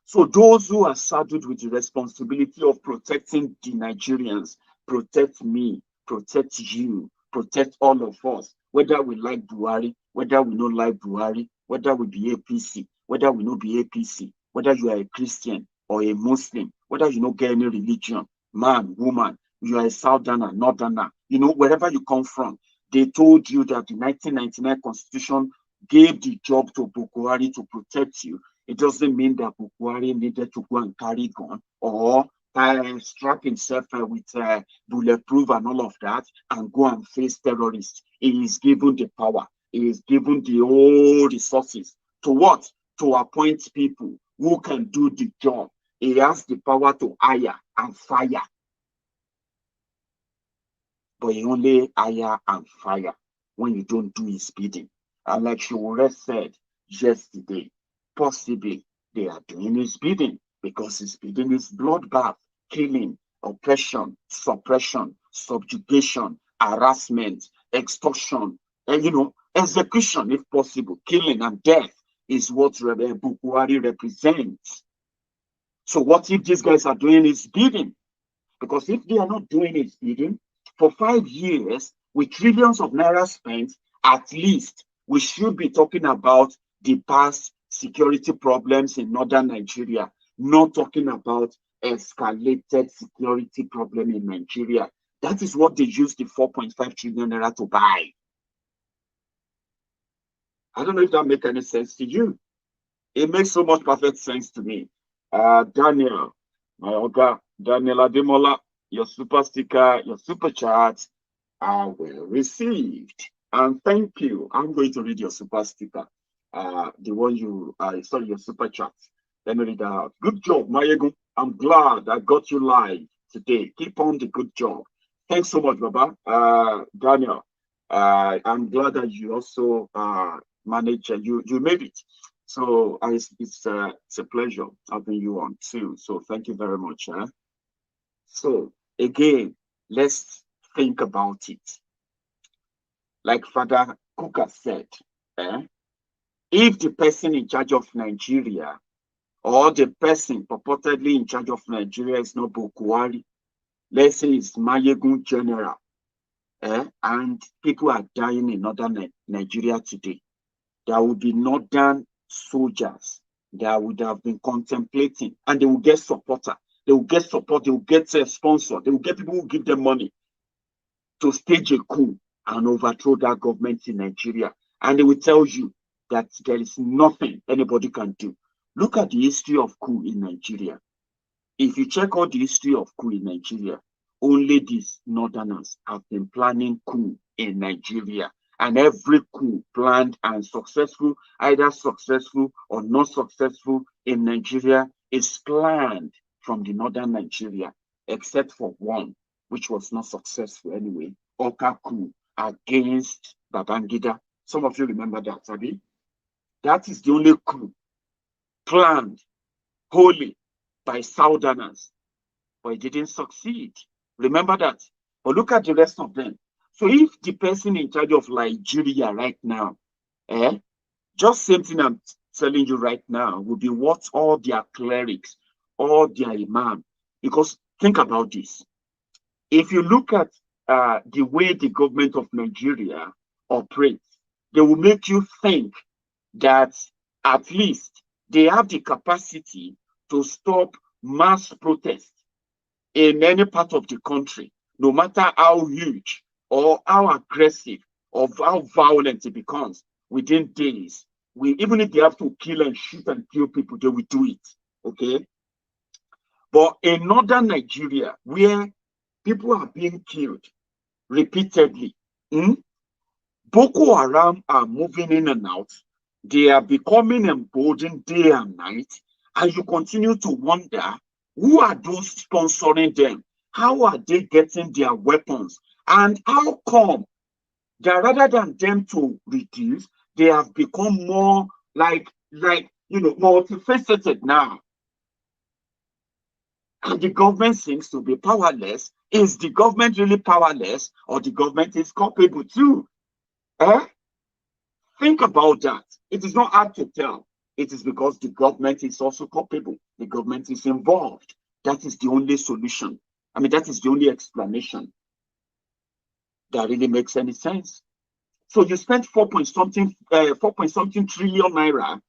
So those who are saddled with the responsibility of protecting the Nigerians, protect me, protect you, protect all of us, whether we like Buhari, whether we don't like Buhari, whether we be APC, whether we not be APC, whether you are a Christian or a Muslim, whether you don't get any religion, man, woman, you are a Southerner, Northerner, you know, wherever you come from, they told you that the 1999 Constitution gave the job to Buhari to protect you. It doesn't mean that Buhari needed to go and carry gun or strap himself with bulletproof and all of that and go and face terrorists. He is given the power. He is given the whole resources. To what? To appoint people who can do the job. He has the power to hire and fire. But he only hire and fire when you don't do his bidding. And like Showore said yesterday, possibly they are doing his bidding because his bidding is bloodbath, killing, oppression, suppression, subjugation, harassment, extortion, and execution if possible, killing and death is what Buhari represents. So what if these guys are doing his bidding? Because if they are not doing his bidding, for 5 years, with trillions of naira spent, at least we should be talking about the past security problems in northern Nigeria, not talking about escalated security problem in Nigeria. That is what they used the 4.5 trillion naira to buy. I don't know if that makes any sense to you. It makes so much perfect sense to me. Daniel, my Oga, Daniel Ademola, your super sticker, your super chat are well received. And thank you. I'm going to read your super sticker. The one you, sorry, your super chat. Let me read that out. Good job, Maiyegun. I'm glad I got you live today. Keep on the good job. Thanks so much, Baba. Daniel, I'm glad that you also managed, you made it. So it's a pleasure having you on too. So thank you very much. So again, let's think about it. Like Father Kukah said, if the person in charge of Nigeria or the person purportedly in charge of Nigeria is not Buhari, let's say it's Maiyegun General, and people are dying in northern Nigeria today, there will be northern soldiers that would have been contemplating, and they will get supporter, they will get support, they will get a sponsor, they will get people who give them money to stage a coup and overthrow that government in Nigeria. And they will tell you that there is nothing anybody can do. Look at the history of coup in Nigeria. If you check out the history of coup in Nigeria, only these northerners have been planning coup in Nigeria. And every coup planned and successful, either successful or not successful in Nigeria, is planned from the northern Nigeria, except for one, which was not successful anyway, Oka coup against Babangida. Some of you remember that, Abi? That is the only coup planned wholly by Southerners, but it didn't succeed. Remember that. But look at the rest of them. So if the person in charge of Nigeria right now, just same thing I'm telling you right now, would be what all their clerics, all their imam, because think about this. If you look at the way the government of Nigeria operates, they will make you think that at least they have the capacity to stop mass protests in any part of the country, no matter how huge or how aggressive or how violent it becomes within days. Even if they have to kill and shoot and kill people, they will do it, okay? But in northern Nigeria, where people are being killed repeatedly, Boko Haram are moving in and out. They are becoming emboldened day and night. And you continue to wonder, who are those sponsoring them? How are they getting their weapons? And how come that rather than them to reduce, they have become more multifaceted now? and the government seems to be powerless. Is the government really powerless, or the government is culpable too? Think about that. It is not hard to tell. It is because the government is also culpable. The government is involved. That is the only solution. I mean, that is the only explanation that really makes any sense. So you spent 4.something trillion naira,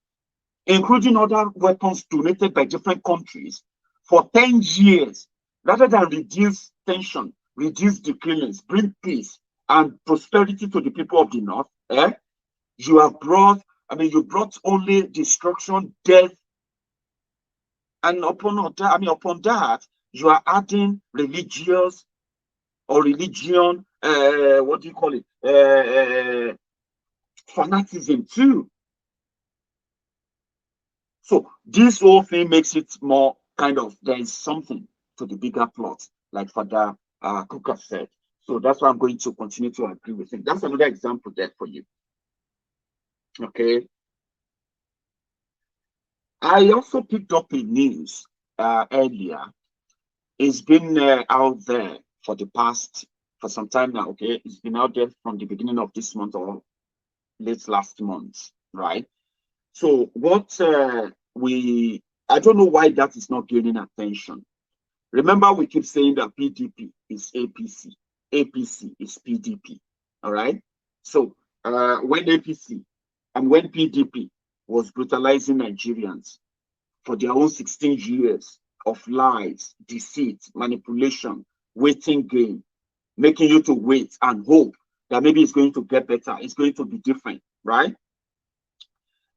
including other weapons donated by different countries, for 10 years, rather than reduce tension, reduce the killings, bring peace and prosperity to the people of the North. You have brought, you brought only destruction, death, and upon that, you are adding religious or religion, what do you call it? Fanaticism too. So this whole thing makes it more kind of, there is something to the bigger plot, like Father Kukah said. So that's why I'm going to continue to agree with him. That's another example there for you. Okay. I also picked up a news earlier. It's been out there for some time now. Okay, it's been out there from the beginning of this month or late last month, right? So what I don't know why that is not gaining attention. Remember, we keep saying that PDP is APC, APC is PDP. All right. So when APC and when PDP was brutalizing Nigerians for their own 16 years of lies, deceit, manipulation, waiting game, making you to wait and hope that maybe it's going to get better, it's going to be different, right?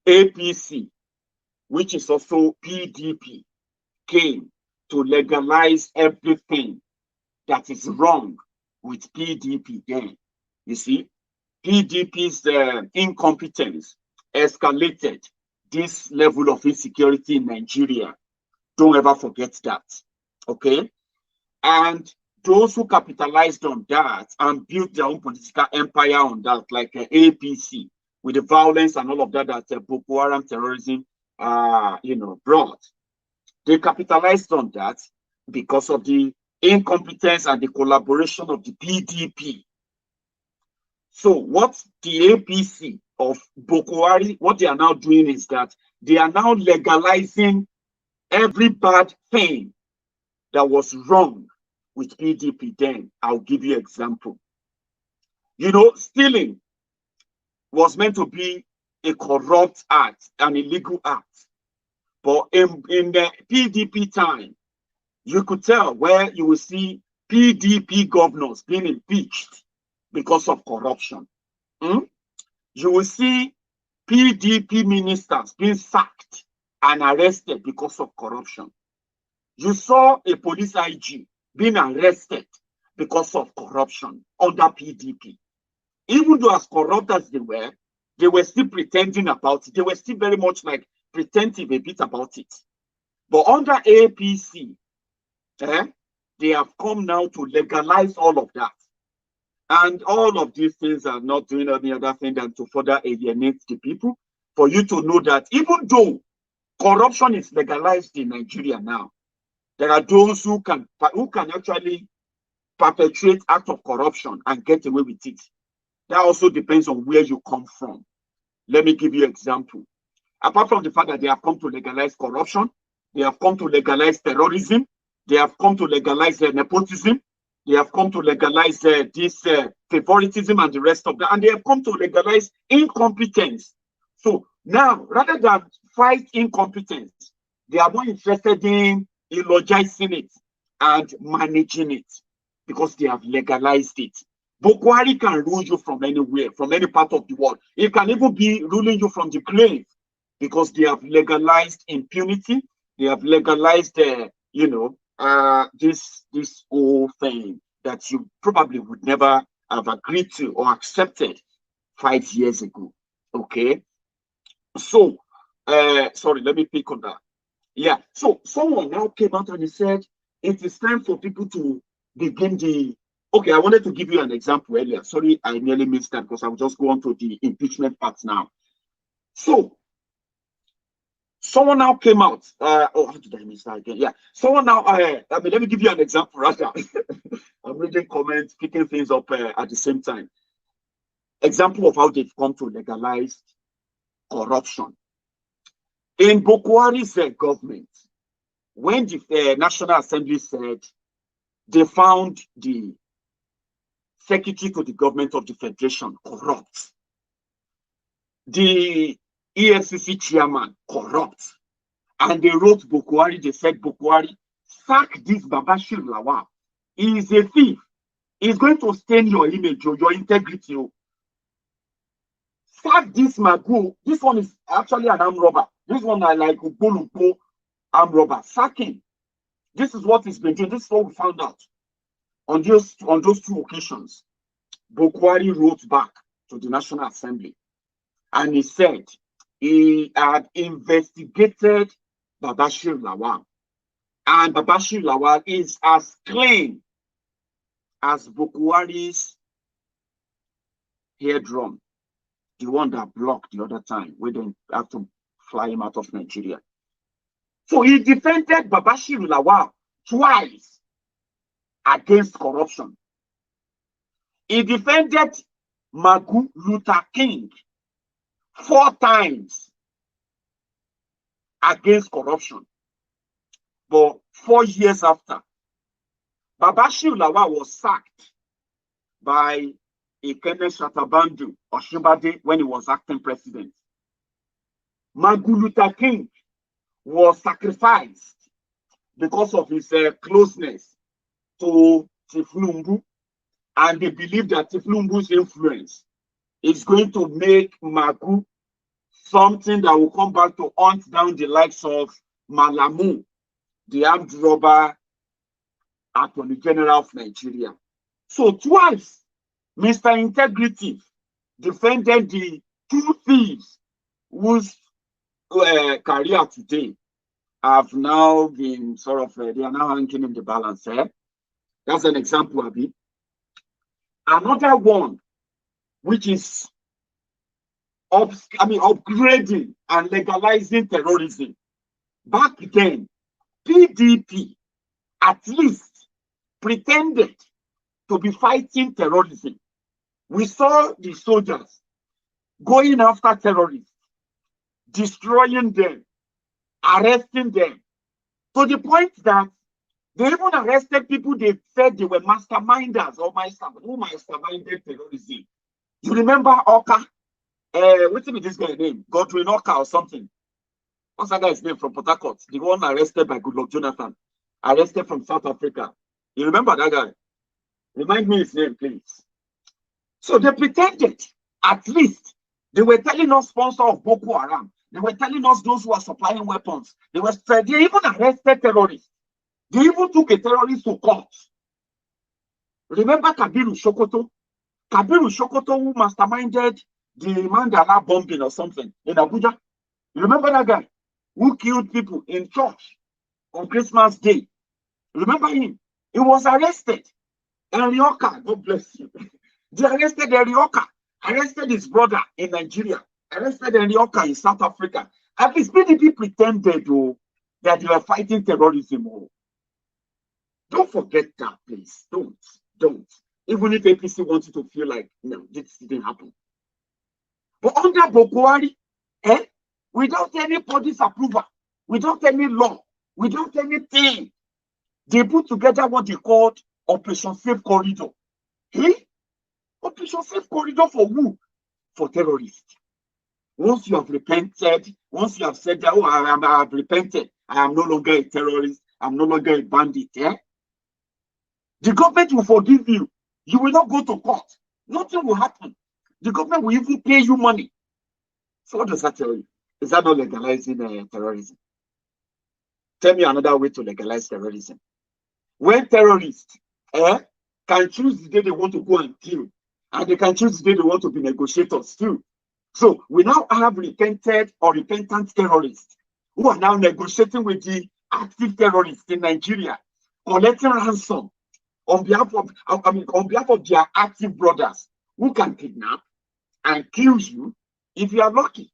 APC, which is also PDP, came to legalize everything that is wrong with PDP then. You see, PDP's incompetence escalated this level of insecurity in Nigeria. Don't ever forget that, okay? And those who capitalized on that and built their own political empire on that, like APC, with the violence and all of that that Boko Haram terrorism, brought. They capitalized on that because of the incompetence and the collaboration of the PDP. So what the APC of Boko Haram, what they are now doing is that they are now legalizing every bad thing that was wrong with PDP then. I'll give you an example. You know, stealing was meant to be a corrupt act, an illegal act. But in the PDP time, you could tell where you will see PDP governors being impeached because of corruption. You will see PDP ministers being sacked and arrested because of corruption. You saw a police IG being arrested because of corruption under PDP. Even though as corrupt as they were still pretending about it. They were still very much like pretending a bit about it. But under APC, they have come now to legalize all of that. And all of these things are not doing any other thing than to further alienate the people. For you to know that even though corruption is legalized in Nigeria now, there are those who can actually perpetrate acts of corruption and get away with it. That also depends on where you come from. Let me give you an example. Apart from the fact that they have come to legalize corruption, they have come to legalize terrorism, they have come to legalize nepotism, they have come to legalize this favoritism and the rest of that, and they have come to legalize incompetence. So now, rather than fight incompetence, they are more interested in eulogizing it and managing it because they have legalized it. Boko Haram can rule you from anywhere, from any part of the world. It can even be ruling you from the grave because they have legalized impunity. They have legalized, this whole thing that you probably would never have agreed to or accepted 5 years ago. Okay. So, sorry, let me pick on that. Yeah. So someone now came out and he said, it is time for people to begin the. Okay, I wanted to give you an example earlier. Sorry, I nearly missed that because I'll just go on to the impeachment part now. So Someone now came out. Oh, how did I miss that again? Yeah. Someone now, let me give you an example, rather. I'm reading comments, picking things up at the same time. Example of how they've come to legalize corruption. In Buhari's government, when the National Assembly said they found the secretary to the government of the Federation corrupt, the EFCC chairman corrupt, and they wrote Buhari, they said, Buhari, sack this Babashir Lawal. He is a thief. He's going to stain your image or your integrity. Sack this Magu. This one is actually an armed robber. This one I like Ugbo armed robber. Sack him. This is what he's been doing. This is what we found out. On those two occasions, Buhari wrote back to the National Assembly and he said he had investigated Babashir Lawal. And Babashir Lawal is as clean as Buhari's hair drum, the one that blocked the other time. We didn't have to fly him out of Nigeria. So he defended Babashir Lawal twice against corruption. He defended Magu Luther King 4 times against corruption. But 4 years after, Babashir Lawal was sacked by Ekene Shatabandu Oshibade when he was acting president. Magu Luther King was sacrificed because of his closeness to Tiflumbu, and they believe that Tiflumbu's influence is going to make Magu something that will come back to hunt down the likes of Malamu, the armed robber Attorney General of Nigeria. So twice, Mr. Integrity defended the 2 thieves whose career today have now been sort of, they are now hanging in the balance. That's an example of it. Another one, which is upgrading and legalizing terrorism. Back then, PDP at least pretended to be fighting terrorism. We saw the soldiers going after terrorists, destroying them, arresting them, to the point that they even arrested people they said they were masterminders or who masterminded terrorism. You remember Oka? What's this guy's name? Godwin Oka or something. What's that guy's name from Port Harcourt? The one arrested by Goodluck Jonathan, arrested from South Africa. You remember that guy? Remind me his name, please. So they pretended, at least, they were telling us sponsor of Boko Haram. They were telling us those who are supplying weapons. They even arrested terrorists. They even took a terrorist to court. Remember Kabiru Sokoto? Kabiru Sokoto, who masterminded the Mandala bombing or something in Abuja. You remember that guy who killed people in church on Christmas Day? Remember him? He was arrested. Erioka, God bless you. They arrested Erioka, arrested his brother in Nigeria, arrested Erioka in South Africa. At least PDP pretended that they were fighting terrorism. Don't forget that, please. Don't. Even if APC wants you to feel like, no, this didn't happen. But under Buhari, without anybody's approval, without any law, without anything, they put together what they called Operation Safe Corridor. Operation Safe Corridor for who? For terrorists. Once you have repented, once you have said that, I have repented, I am no longer a terrorist, I'm no longer a bandit, the government will forgive you. You will not go to court. Nothing will happen. The government will even pay you money. So what does that tell you? Is that not legalizing terrorism? Tell me another way to legalize terrorism. When terrorists can choose the day they want to go and kill, and they can choose the day they want to be negotiators too. So we now have repented or repentant terrorists who are now negotiating with the active terrorists in Nigeria, collecting ransom on behalf of their active brothers who can kidnap and kill you if you are lucky.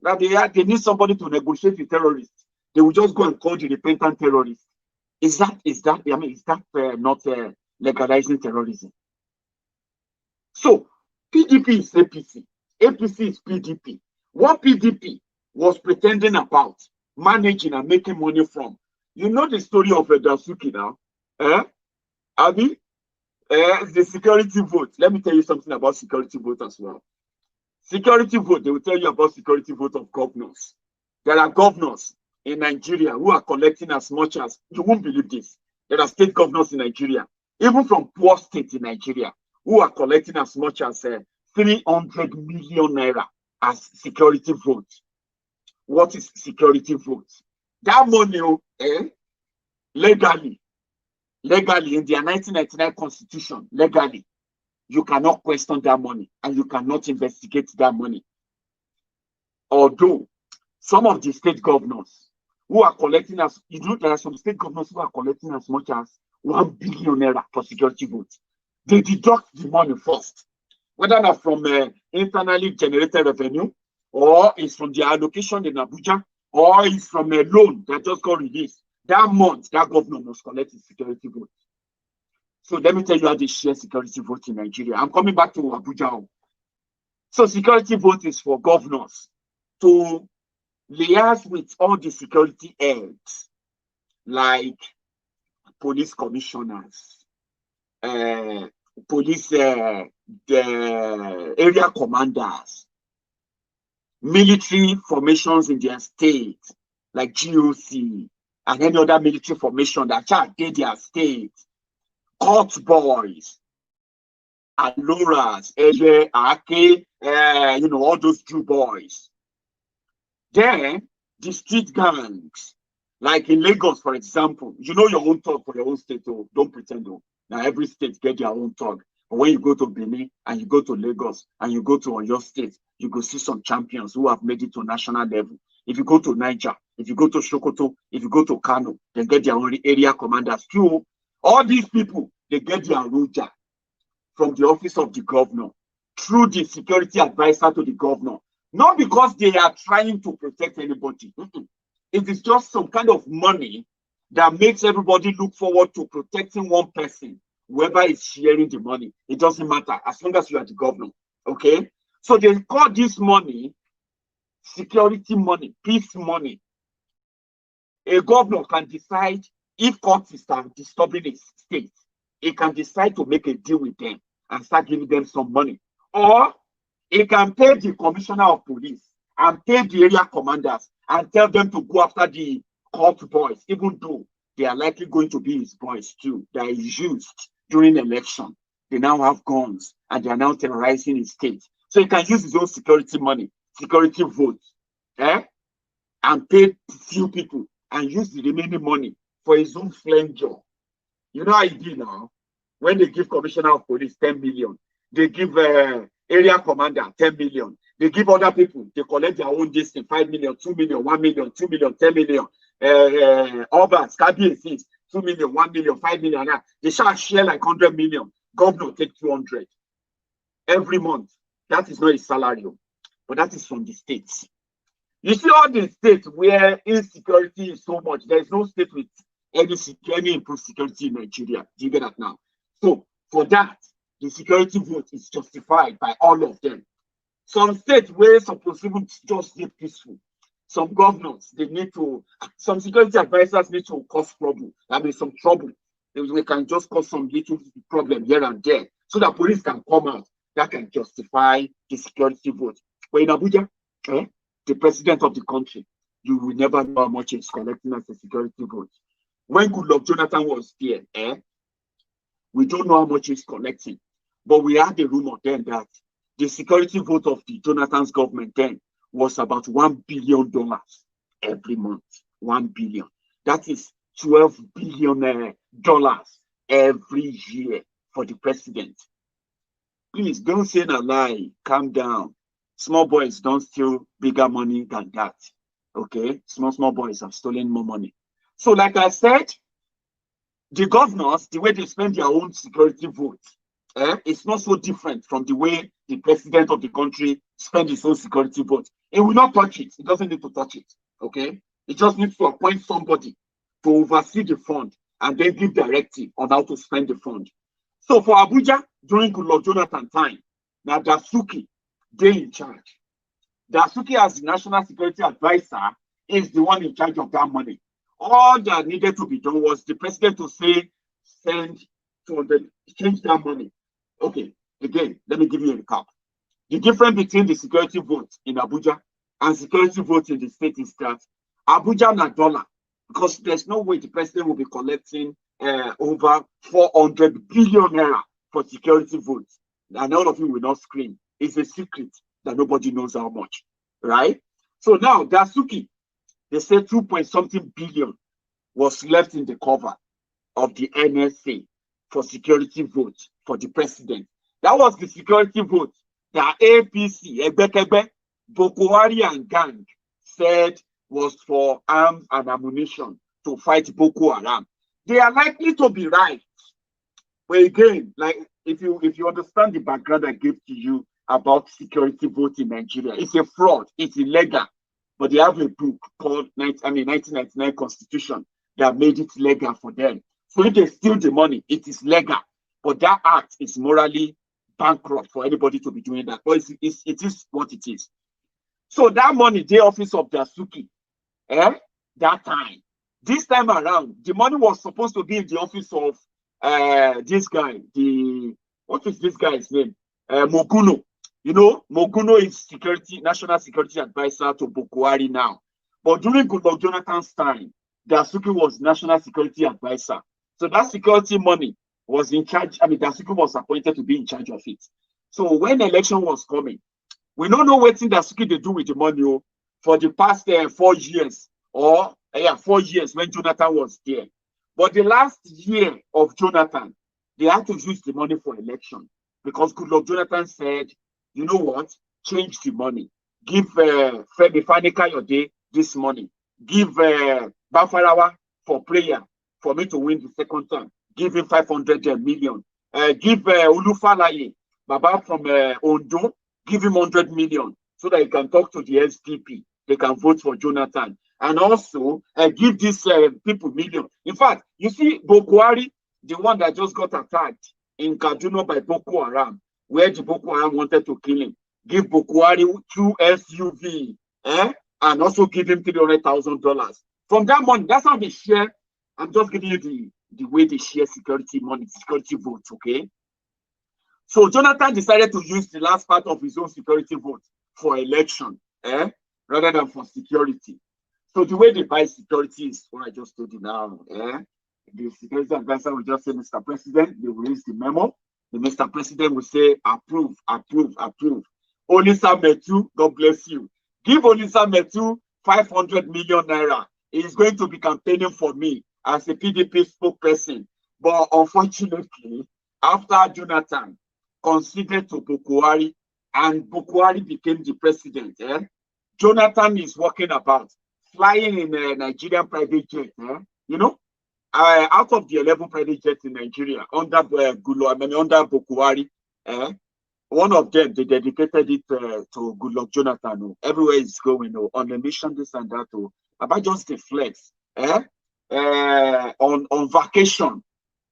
That they need somebody to negotiate with terrorists. They will just go and call the repentant terrorists. Is that not legalizing terrorism? So PDP is APC. APC is PDP. What PDP was pretending about managing and making money from. You know the story of Dasuki now? Abi? The security vote. Let me tell you something about security vote as well. Security vote, they will tell you about security vote of governors. There are governors in Nigeria who are collecting as much as, you won't believe this, there are state governors in Nigeria, even from poor states in Nigeria, who are collecting as much as 300 million naira as security vote. What is security vote? That money, legally in their 1999 constitution, legally, you cannot question that money and you cannot investigate that money. Although some of the state governors who are collecting there are some state governors who are collecting as much as 1 billion naira for security votes. They deduct the money first, whether not from internally generated revenue, or it's from their allocation in Abuja, or it's from a loan that just got released. That month, that governor must collect his security vote. So let me tell you how they share security vote in Nigeria. I'm coming back to Abuja. So security vote is for governors to liaise with all the security heads, like police commissioners, the area commanders, military formations in their state, like GOC, and any other military formation that are in their state, court boys, Aloras, Ake, all those Jew boys. Then the street gangs, like in Lagos, for example, you know your own thug for your own state, don't pretend. Now every state get their own thug. But when you go to Benin and you go to Lagos and you go to Oyo State, you go see some champions who have made it to national level. If you go to Niger, if you go to Sokoto, if you go to Kano, they get their own area commanders too. All these people, they get their roja from the office of the governor through the security advisor to the governor. Not because they are trying to protect anybody. It is just some kind of money that makes everybody look forward to protecting one person, whoever is sharing the money. It doesn't matter as long as you are the governor. Okay? So they call this money security money, peace money. A governor can decide if courts are disturbing his state, he can decide to make a deal with them and start giving them some money. Or he can pay the commissioner of police and pay the area commanders and tell them to go after the court boys, even though they are likely going to be his boys too. They are used during election. They now have guns and they are now terrorizing his state. So he can use his own security money, security votes, and pay few people and use the remaining money for his own flanger. You know how he did now? When they give commissioner of police 10 million, they give area commander 10 million. They give other people, they collect their own distance, 5 million, 2 million, 1 million, 2 million, 10 million. Others, KBACs, 2 million, 1 million, 5 million. They shall share like 100 million. Governor take 200 every month. That is not his salary, but that is from the states. You see all the states where insecurity is so much. There is no state with any improved security in Nigeria. Do you get that now? So for that, the security vote is justified by all of them. Some states where supposed to just be peaceful. Some governors, some security advisors need to cause trouble. I mean, some trouble. We can just cause some little problem here and there so that police can come out. That can justify the security vote. But in Abuja, the president of the country, you will never know how much he's collecting as a security vote. When Goodluck Jonathan was there, we don't know how much he's collecting. But we had a rumor then that the security vote of the Jonathan's government then was about $1 billion every month. 1 billion. That is $12 billion every year for the president. Please don't say a lie. Calm down. Small boys don't steal bigger money than that. Okay? Small boys have stolen more money. So like I said, the governors, the way they spend their own security vote, it's not so different from the way the president of the country spends his own security vote. It will not touch it. It doesn't need to touch it. Okay? It just needs to appoint somebody to oversee the fund and then give directive on how to spend the fund. So for Abuja, during Goodluck Jonathan time, now Dasuki, they in charge. Dasuki, as the National Security Advisor, is the one in charge of that money. All that needed to be done was the president to say, send to the change that money. Okay, again, let me give you a recap. The difference between the security vote in Abuja and security vote in the state is that Abuja na dollar, because there's no way the president will be collecting over 400 billion naira for security votes. And all of you will not scream. It's a secret that nobody knows how much, right? So now, Dasuki, they say 2-point-something billion was left in the cover of the NSA for security vote for the president. That was the security vote that APC, Egbekebe, Buhari and gang said was for arms and ammunition to fight Boko Haram. They are likely to be right. But again, like if you understand the background I gave to you about security vote in Nigeria, it's a fraud, it's illegal. But they have a book called 1999 Constitution that made it legal for them. So if they steal the money, it is legal. But that act is morally bankrupt for anybody to be doing that. But it is what it is. So that money, the office of Dasuki, that time. This time around, the money was supposed to be in the office of this guy. What is this guy's name? Moguno. You know, Moguno is national security advisor to Buhari now. But during Goodluck Jonathan's time, Dasuki was national security advisor. So that security money was in charge. Dasuki was appointed to be in charge of it. So when the election was coming, we don't know what Dasuki they do with the money for the past 4 years, or 4 years when Jonathan was there. But the last year of Jonathan, they had to use the money for election because Goodluck Jonathan said, you know what? Change the money. Give Femi Fani-Kayode this money. Give Bafarawa for prayer for me to win the second term. Give him 500 million. Give Olufalaye, Baba from Ondo, give him 100 million so that he can talk to the SDP. They can vote for Jonathan. And also give these people million. In fact, you see Buhari, the one that just got attacked in Kaduna by Boko Haram, where the Boko Haram wanted to kill him. Give Buhari 2 SUV, and also give him $300,000. From that money, that's how they share. I'm just giving you the way they share security money, security votes, okay? So Jonathan decided to use the last part of his own security vote for election, rather than for security. So the way they buy security is what I just told you now. The security advisor will just say, Mr. President, they will release the memo. The Mr. President will say, approve, approve, approve. Olisa Metu, God bless you. Give Olisa Metu 500 million naira. He is going to be campaigning for me as a PDP spokesperson. But unfortunately, after Jonathan conceded to Buhari and Buhari became the president, Jonathan is walking about, flying in a Nigerian private jet, you know, out of the 11 private jets in Nigeria, under Buhari, one of them, they dedicated it to Goodluck Jonathan. Everywhere it's going, on the mission, this and that. About just the flex, on vacation,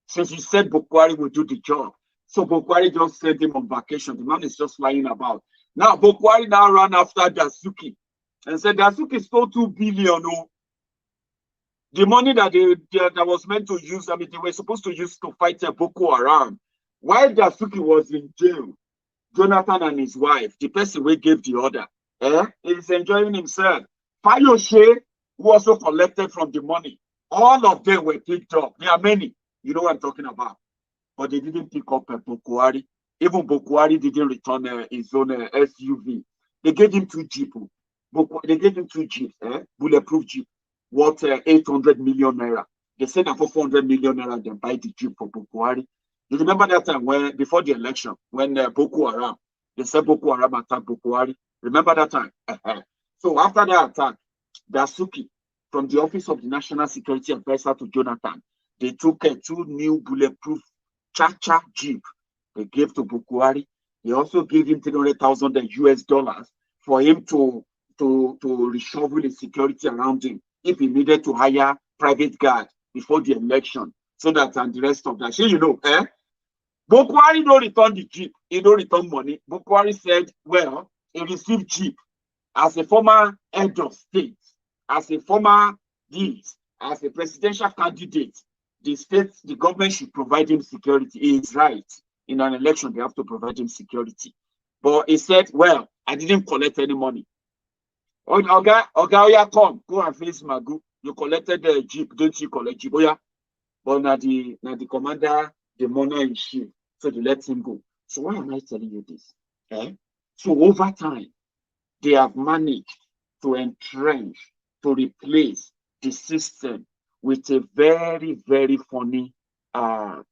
since he said Buhari will do the job. So Buhari just sent him on vacation. The man is just flying about. Now, Buhari now ran after Dasuki and said, Dasuki stole 2 billion. The money that that was meant to use, they were supposed to use to fight Boko Haram. While Dasuki was in jail, Jonathan and his wife, the person who gave the order, is enjoying himself. Fayose, who also collected from the money, all of them were picked up. There are many, you know what I'm talking about. But they didn't pick up Buhari. Even Buhari didn't return his own SUV. They gave him 2 jeeps. They gave him 2 jeeps, bulletproof jeep, worth 800 million naira. They said that for 400 million naira, they buy the jeep for Buhari. You remember that time when, before the election, when Boko Haram, they said Boko Haram attacked Buhari. Remember that time? So after that attack, Dasuki, from the office of the National Security Advisor to Jonathan, they took 2 new bulletproof Cha-Cha Jeep. They gave to Buhari. They also gave him $300,000 US for him to to reshuffle the security around him if he needed to hire private guard before the election, so that and the rest of that. So, Buhari don't return the jeep, he don't return money. Buhari said, well, he received jeep as a former head of state, as a former this, as a presidential candidate. The government should provide him security. He is right. In an election, they have to provide him security. But he said, well, I didn't collect any money. Oga, come, go and face Magu. You collected the jeep, don't you collect jeep? Oh, yeah. But now the commander, the monarch-in-chief, so they let him go. So why am I telling you this? So over time, they have managed to entrench, to replace the system with a very, very funny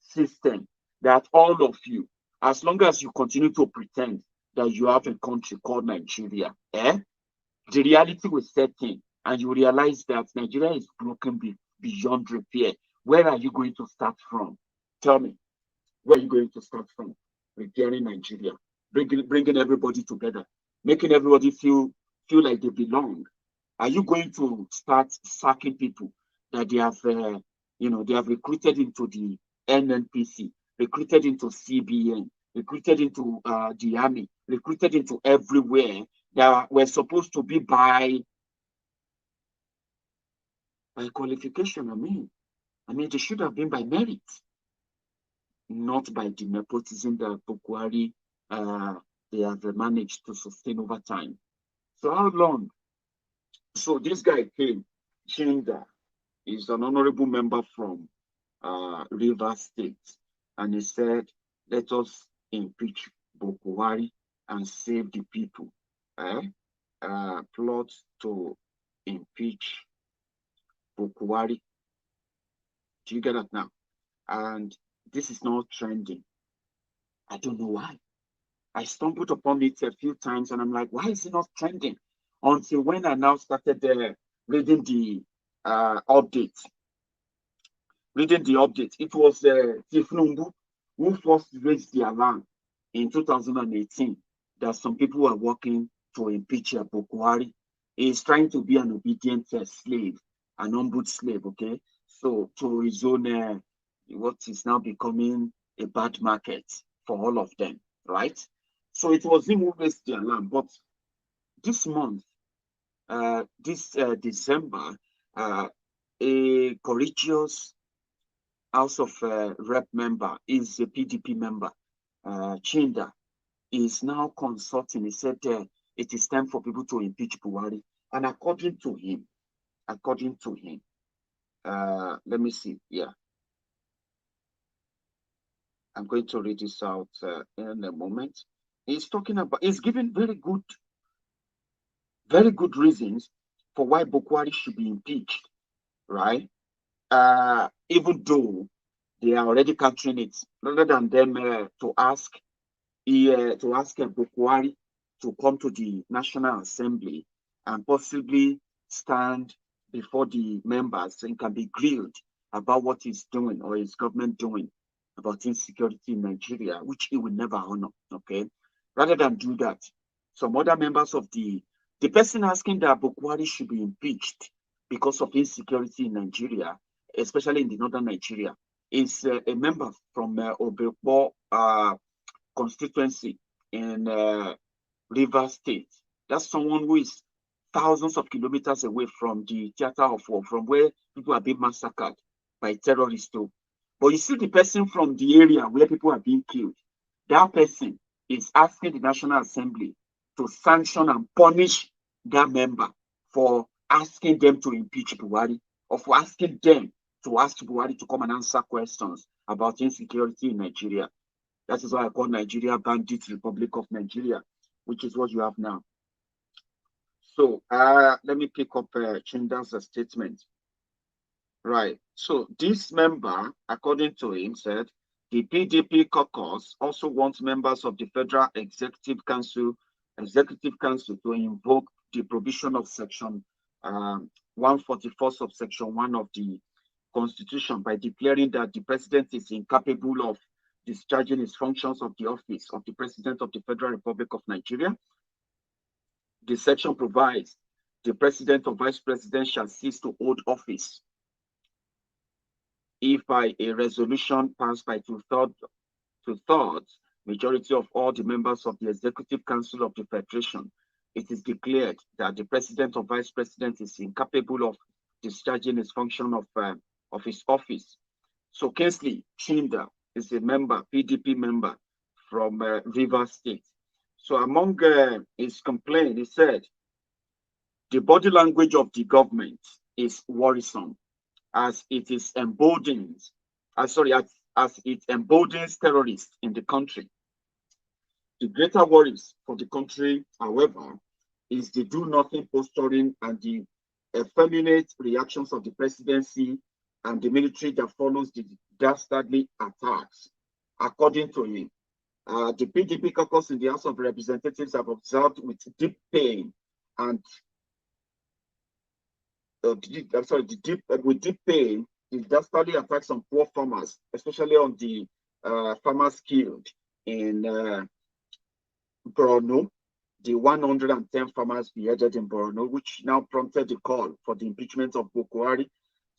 system that all of you, as long as you continue to pretend that you have a country called Nigeria, the reality will set in and you realize that Nigeria is broken beyond repair. Where are you going to start from? Tell me, where are you going to start from? Repairing Nigeria, bringing everybody together, making everybody feel like they belong. Are you going to start sacking people that they have, they have recruited into the NNPC, recruited into CBN, recruited into the army, recruited into everywhere that were supposed to be by qualification? I mean, they should have been by merit, not by the nepotism that Buhari they have managed to sustain over time. So how long? So this guy came, Chinda, is an honorable member from Rivers State, and he said, let us impeach Buhari and save the people. Plot to impeach Buhari. Do you get that now? And this is not trending. I don't know why. I stumbled upon it a few times and I'm like, why is it not trending? Until when I now started reading the update. It was Tifnumbu who first raised the alarm in 2018 that some people were working to impeach Buhari. He is trying to be an obedient slave, an humbled slave, okay? So to his own, what is now becoming a bad market for all of them, right? So it was him who raised the alarm. But this month, this December, a courageous House of Rep member is a PDP member, Chinda, is now consulting. He said it is time for people to impeach Buhari. And according to him, let me see, yeah. I'm going to read this out in a moment. He's giving very good reasons for why Buhari should be impeached, right? Even though they are already countering it, rather than them to ask Buhari to come to the National Assembly and possibly stand before the members and can be grilled about what he's doing or his government doing about insecurity in Nigeria, which he will never honor, okay? Rather than do that, some other members of the person asking that Buhari should be impeached because of insecurity in Nigeria, especially in the northern Nigeria, is a member from Obekpo constituency in Rivers State. That's someone who is thousands of kilometers away from the theater of war, from where people are being massacred by terrorists too. But you see the person from the area where people are being killed, that person is asking the National Assembly to sanction and punish that member for asking them to impeach Buhari, or for asking them to ask Buhari to come and answer questions about insecurity in Nigeria. That is why I call Nigeria Bandit Republic of Nigeria, which is what you have now. So let me pick up Chinda's statement. Right. So this member, according to him, said the PDP caucus also wants members of the Federal Executive Council to invoke the provision of Section 144 subsection 1 of the Constitution by declaring that the president is incapable of discharging his functions of the office of the President of the Federal Republic of Nigeria. The section provides the president or vice president shall cease to hold office if by a resolution passed by two-thirds majority of all the members of the Executive Council of the Federation, it is declared that the president or vice president is incapable of discharging his function of his office. So Kingsley Chinda is a member, PDP member from Rivers State. So among his complaint, he said, the body language of the government is worrisome as it is emboldens, as it emboldens terrorists in the country. The greater worries for the country, however, is the do-nothing posturing and the effeminate reactions of the presidency and the military that follows the dastardly attacks. According to him, the PDP caucus in the House of Representatives have observed with deep pain and with deep pain the dastardly attacks on poor farmers, especially on the farmers killed in Borno, the 110 farmers beheaded in Borno, which now prompted the call for the impeachment of Buhari.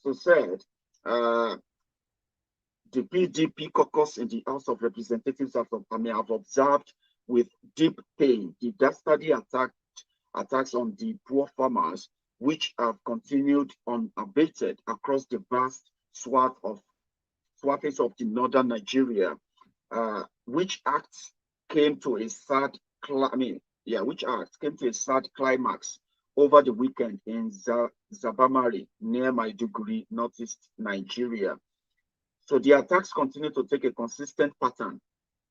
So said, the PDP caucus in the House of Representatives have observed with deep pain the dastardly attacks on the poor farmers, which have continued unabated across the vast swathes of the northern Nigeria, which acts came to a sad climax over the weekend in Zabamari near Maiduguri, northeast Nigeria. So the attacks continue to take a consistent pattern,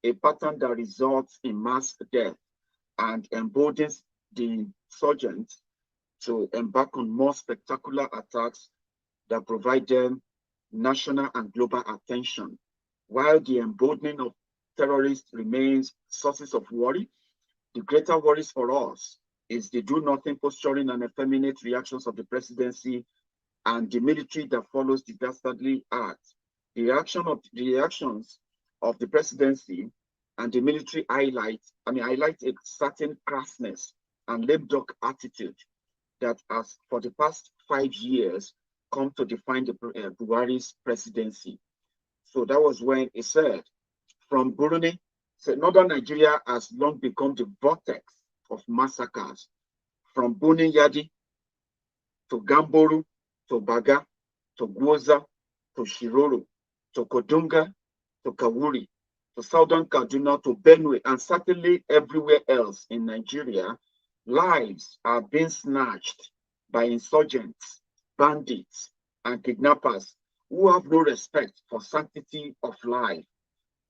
a pattern that results in mass death and emboldens the insurgents to embark on more spectacular attacks that provide them national and global attention. While the emboldening of terrorists remains sources of worry, the greater worries for us is the do-nothing posturing and effeminate reactions of the presidency and the military that follows the dastardly act. The reactions of the presidency and the military highlight a certain crassness and lame-duck attitude that has, for the past 5 years, come to define the Buhari's presidency. So that was when he said, from Burundi, northern Nigeria has long become the vortex of massacres, from Buniyadi to Gamboru to Baga to Gwoza to Shiroro to Kodunga to Kawuri to southern Kaduna to Benue and certainly everywhere else in Nigeria. Lives are being snatched by insurgents, bandits, and kidnappers who have no respect for sanctity of life.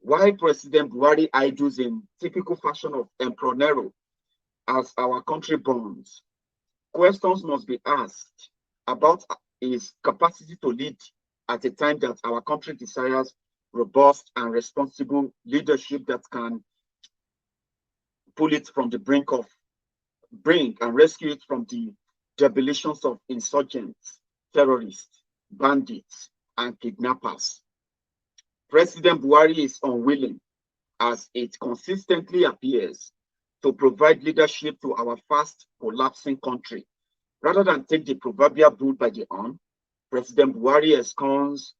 While President Buhari idles in typical fashion of Emperor Nero as our country burns, questions must be asked about his capacity to lead at a time that our country desires robust and responsible leadership that can pull it from the brink and rescue it from the debilitions of insurgents, terrorists, bandits, and kidnappers. President Buhari is unwilling, as it consistently appears, to provide leadership to our fast collapsing country. Rather than take the proverbial bull by the horn, President Buhari ensconced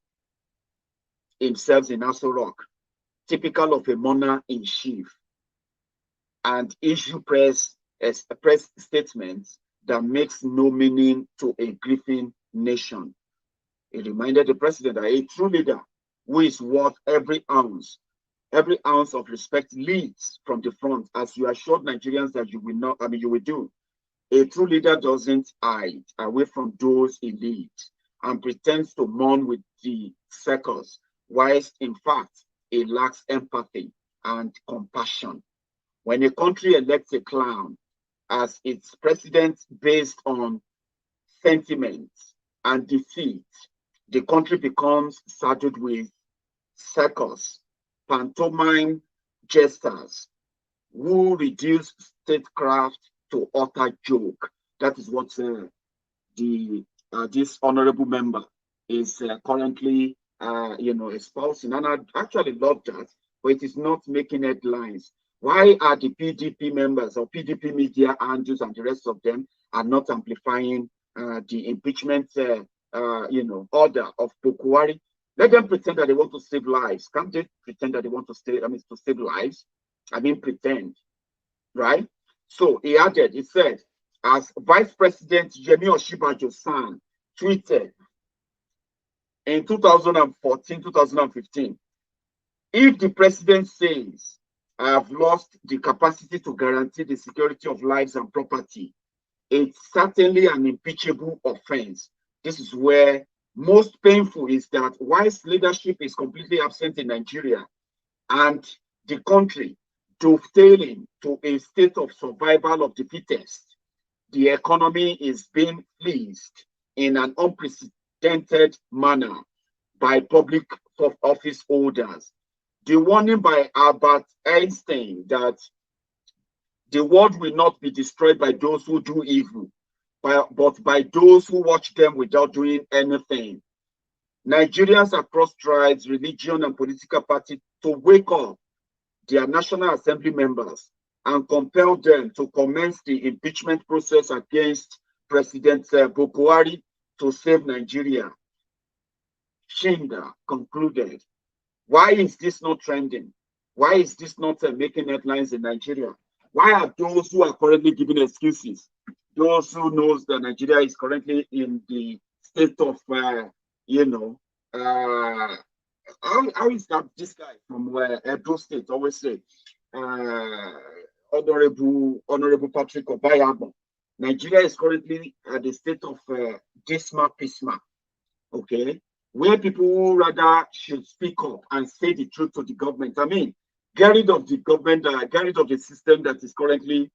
himself in Aso Rock, typical of a monarch in chief, and issue press statements that makes no meaning to a grieving nation. He reminded the president that a true leader who is worth every ounce of respect leads from the front, as you assured Nigerians that you will do. A true leader doesn't hide away from those he leads and pretends to mourn with the circus, whilst in fact he lacks empathy and compassion. When a country elects a clown as its president based on sentiments and deceit, the country becomes saddled with circus, pantomime jesters who reduce statecraft to utter joke. That is what this honorable member is currently espousing, and I actually love that, but it is not making headlines. Why are the PDP members or PDP media handles and the rest of them are not amplifying the impeachment, order of Buhari? Let them pretend that they want to save lives. Can't they pretend that they want to to save lives? Pretend, right? So he added, he said, as Vice President Yemi Osinbajo-san tweeted in 2014, 2015, if the president says, I have lost the capacity to guarantee the security of lives and property, it's certainly an impeachable offense. This is where most painful is that whilst leadership is completely absent in Nigeria and the country dovetailing to a state of survival of the fittest, the economy is being fleeced in an unprecedented manner by public office holders. The warning by Albert Einstein that the world will not be destroyed by those who do evil, but by those who watch them without doing anything. Nigerians across tribes, religion, and political parties to wake up their National Assembly members and compel them to commence the impeachment process against President Buhari to save Nigeria. Shinda concluded, why is this not trending? Why is this not making headlines in Nigeria? Why are those who are currently giving excuses, those who knows that Nigeria is currently in the state of, how is that this guy from Edo State always say, Honorable Patrick Obayabo, Nigeria is currently at the state of dismal pisma, okay, where people rather should speak up and say the truth to the government. Get rid of the government, get rid of the system that is currently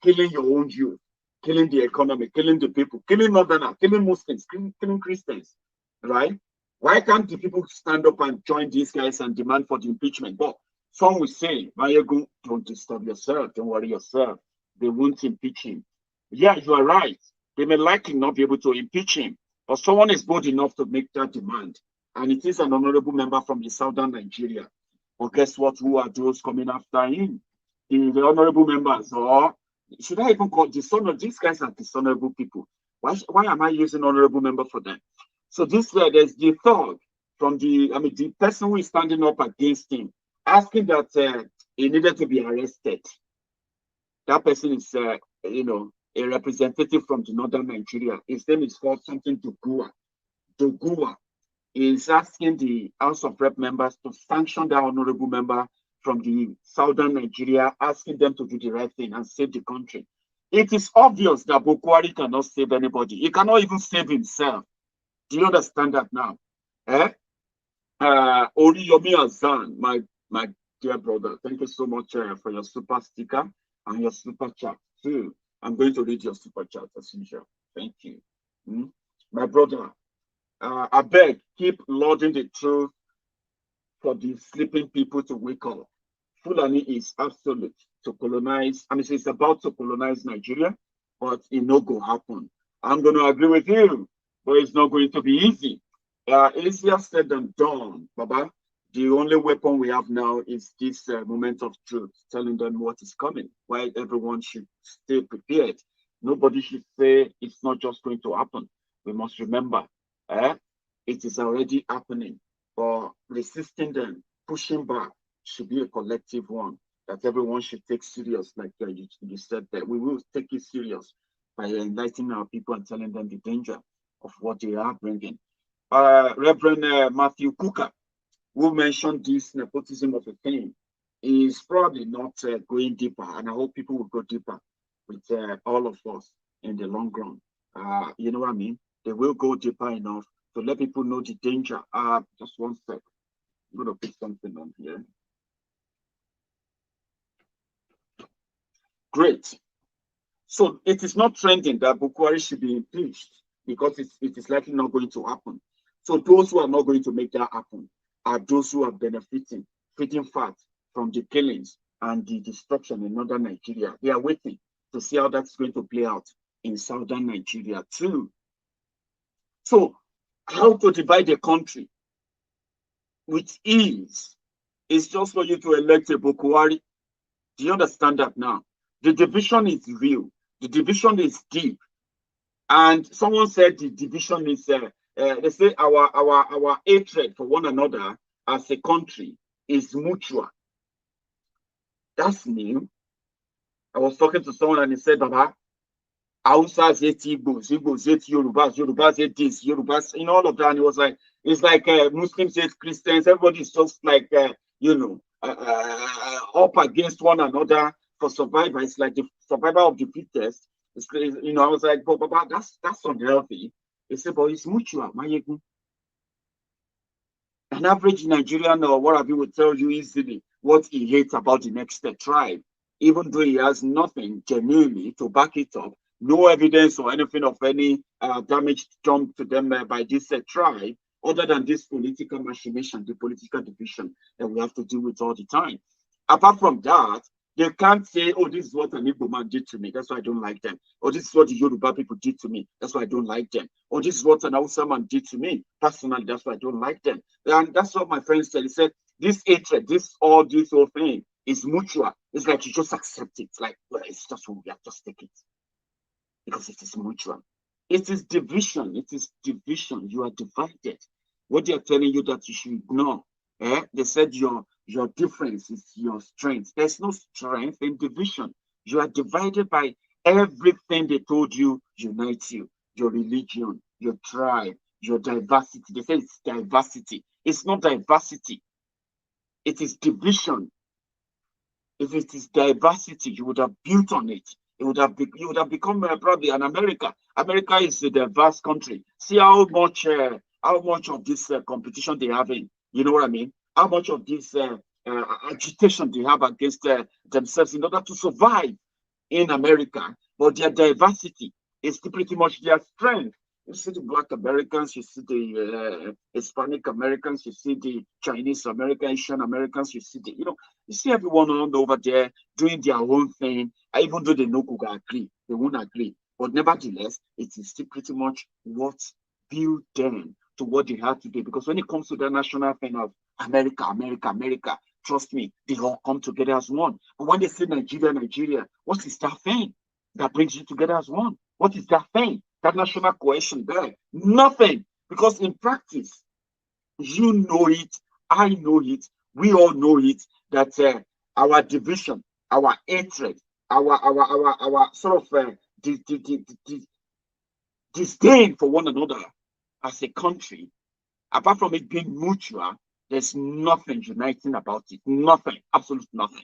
killing your own youth, killing the economy, killing the people, killing Northerners, killing Muslims, killing Christians, right? Why can't the people stand up and join these guys and demand for the impeachment? But some will say, Maiyegun, don't disturb yourself, don't worry yourself. They won't impeach him. Yeah, you are right. They may likely not be able to impeach him, but someone is bold enough to make that demand. And it is an honorable member from the Southern Nigeria. But guess what? Who are those coming after him? The honorable members, or should I even call dishonorable? These guys are dishonorable people. Why am I using honorable member for them? So this there's the third from the person who is standing up against him, asking that he needed to be arrested. That person is, a representative from the Northern Nigeria. His name is called something Dugua. Dugua is asking the House of Rep members to sanction that honorable member from the Southern Nigeria, asking them to do the right thing and save the country. It is obvious that Buhari cannot save anybody. He cannot even save himself. Do you understand that now? Oriyomi Azan, my dear brother, thank you so much for your super sticker and your super chat too. I'm going to read your super chat as usual. Thank you. My brother, I beg, keep lauding the truth for the sleeping people to wake up. Fulani is absolute to colonize. It's about to colonize Nigeria, but it no go happen. I'm going to agree with you, but it's not going to be easy. Easier said than done, Baba. The only weapon we have now is this moment of truth, telling them what is coming, why everyone should stay prepared. Nobody should say it's not just going to happen. We must remember, it is already happening. But resisting them, pushing back, should be a collective one that everyone should take serious, like you said that we will take it serious by enlightening our people and telling them the danger of what they are bringing. Reverend Matthew Kukah, who mentioned this nepotism of a thing, is probably not going deeper, and I hope people will go deeper with all of us in the long run. You know what I mean? They will go deeper enough to let people know the danger. Just one sec. I'm going to put something on here. Great. So it is not trending that Buhari should be impeached because it is likely not going to happen. So those who are not going to make that happen are those who are benefiting, feeding fat from the killings and the destruction in northern Nigeria. They are waiting to see how that's going to play out in southern Nigeria too. So how to divide the country with ease is just for you to elect a Buhari Do you understand that now? The division is real. The division is deep. And someone said the division is, they say our hatred for one another as a country is mutual. That's new. I was talking to someone and he said, Baba, Hausas hate Igbos, Igbos hate Yorubas, Yorubas hate this, Yorubas, all of that. And it was like, it's like Muslims hate Christians. Everybody's just like, up against one another for survival. It's like the survival of the fittest. I was like, but Baba, that's unhealthy. They said, but it's mutual, Maiyegun. An average Nigerian or what have you will tell you easily what he hates about the next tribe, even though he has nothing genuinely to back it up, no evidence or anything of any damage done to them by this tribe, other than this political machination, the political division that we have to deal with all the time. Apart from that, they can't say, oh, this is what an Igbo man did to me, that's why I don't like them. Or this is what the Yoruba people did to me, that's why I don't like them. Or this is what an Hausa man did to me, personally, that's why I don't like them. And that's what my friend said. He said, this hatred, this whole thing is mutual. It's like you just accept it. Like, well, it's just who we are, just take it. Because it is mutual. It is division. It is division. You are divided. What they are telling you that you should ignore. They said your difference is your strength. There's no strength in division. You are divided by everything they told you unites you. Your religion, your tribe, your diversity. They say it's diversity. It's not diversity. It is division. If it is diversity, you would have built on it. You would have become probably an America. America is a diverse country. See how much of this competition they have in. You know what I mean? How much of this agitation they have against themselves in order to survive in America. But their diversity is pretty much their strength. You see the Black Americans, you see the Hispanic Americans, you see the Chinese Americans, Asian Americans, you see everyone all over there doing their own thing, even though they know Kukah agree, they won't agree. But nevertheless, it is still pretty much what built them to what they have today. Because when it comes to the national thing of America, trust me, they all come together as one. But when they say Nigeria, what is that thing that brings you together as one? What is that thing? That national cohesion there? Nothing. Because in practice, you know it, I know it, we all know it, that our division, our hatred, our sort of disdain for one another as a country, apart from it being mutual, there's nothing uniting about it. Nothing, absolute nothing.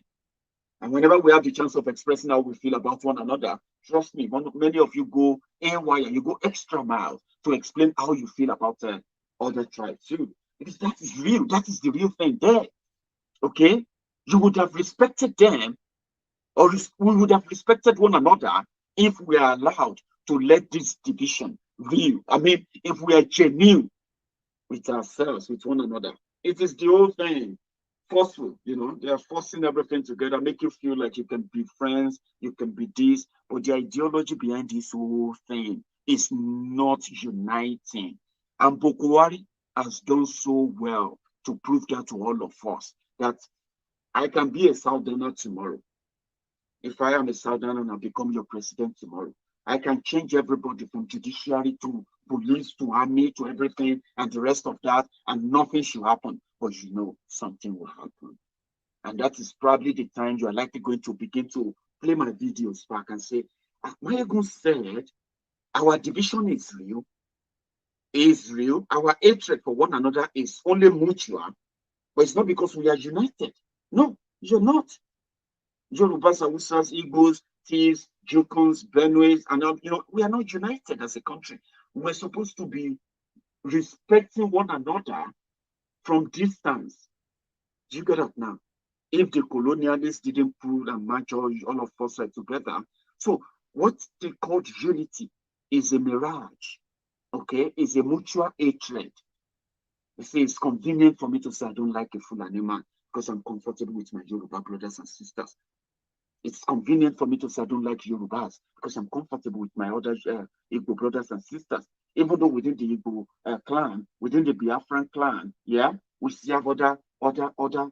And whenever we have the chance of expressing how we feel about one another, trust me, many of you go AY and you go extra miles to explain how you feel about other tribes too. Because that is real. That is the real thing there. Okay? You would have respected them, or we would have respected one another if we are allowed to let this division real. I mean, if we are genuine with ourselves, with one another. It is the whole thing. Forceful, they are forcing everything together, make you feel like you can be friends, you can be this, but the ideology behind this whole thing is not uniting. And Buhari has done so well to prove that to all of us, that I can be a Southerner tomorrow. If I am a Southerner and I become your president tomorrow, I can change everybody from judiciary to police to army to everything and the rest of that, and nothing should happen. But something will happen. And that is probably the time you are likely going to begin to play my videos back and say, Maiyegun said, our division is real. Our hatred for one another is only mutual, but it's not because we are united. No, you're not. Yorubas, Hausas, Igbos, thieves, Jukons, Benues, and we are not united as a country. We're supposed to be respecting one another from distance. Do you get that now? If the colonialists didn't pull and match all of us together. So what they called unity is a mirage, okay? It's a mutual hatred. They say it's convenient for me to say I don't like a Fulani man because I'm comfortable with my Yoruba brothers and sisters. It's convenient for me to say I don't like Yorubas because I'm comfortable with my other Igbo brothers and sisters. Even though within the Igbo clan, within the Biafran clan, we still have other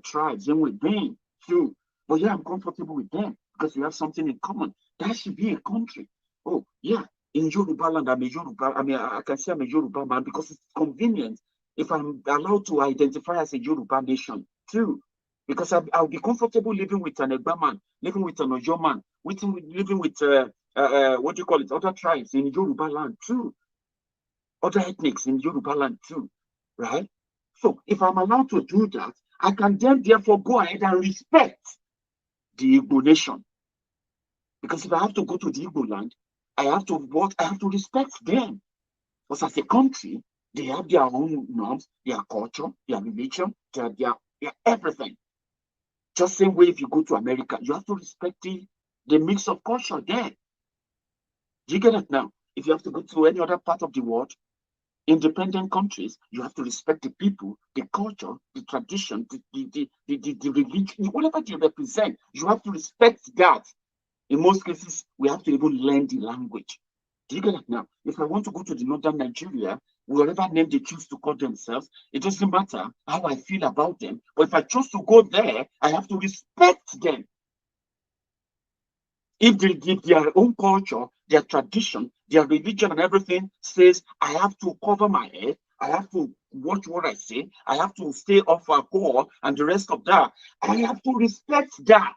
tribes in within too. But yeah, I'm comfortable with them because we have something in common. That should be a country. Oh, yeah, in Yoruba land, I'm a Yoruba. I mean, I can say I'm a Yoruba man because it's convenient if I'm allowed to identify as a Yoruba nation too. Because I'll be comfortable living with an Egba man, living with an Oyo man, living with, what do you call it, other tribes in Yoruba land too. Other ethnics in Yoruba land too, right? So if I'm allowed to do that, I can then therefore go ahead and respect the Igbo nation. Because if I have to go to the Igbo land, I have to respect them. Because as a country, they have their own norms, their culture, their religion, their everything. Just same way if you go to America, you have to respect the mix of culture there. Do you get it now? If you have to go to any other part of the world, independent countries, you have to respect the people, the culture, the tradition, the religion, whatever they represent. You have to respect that. In most cases, we have to even learn the language. Do you get it now? If I want to go to the Northern Nigeria, whatever name they choose to call themselves, it doesn't matter how I feel about them. But if I choose to go there, I have to respect them. If they give their own culture, their tradition, their religion and everything says, I have to cover my head, I have to watch what I say, I have to stay off alcohol and the rest of that, I have to respect that.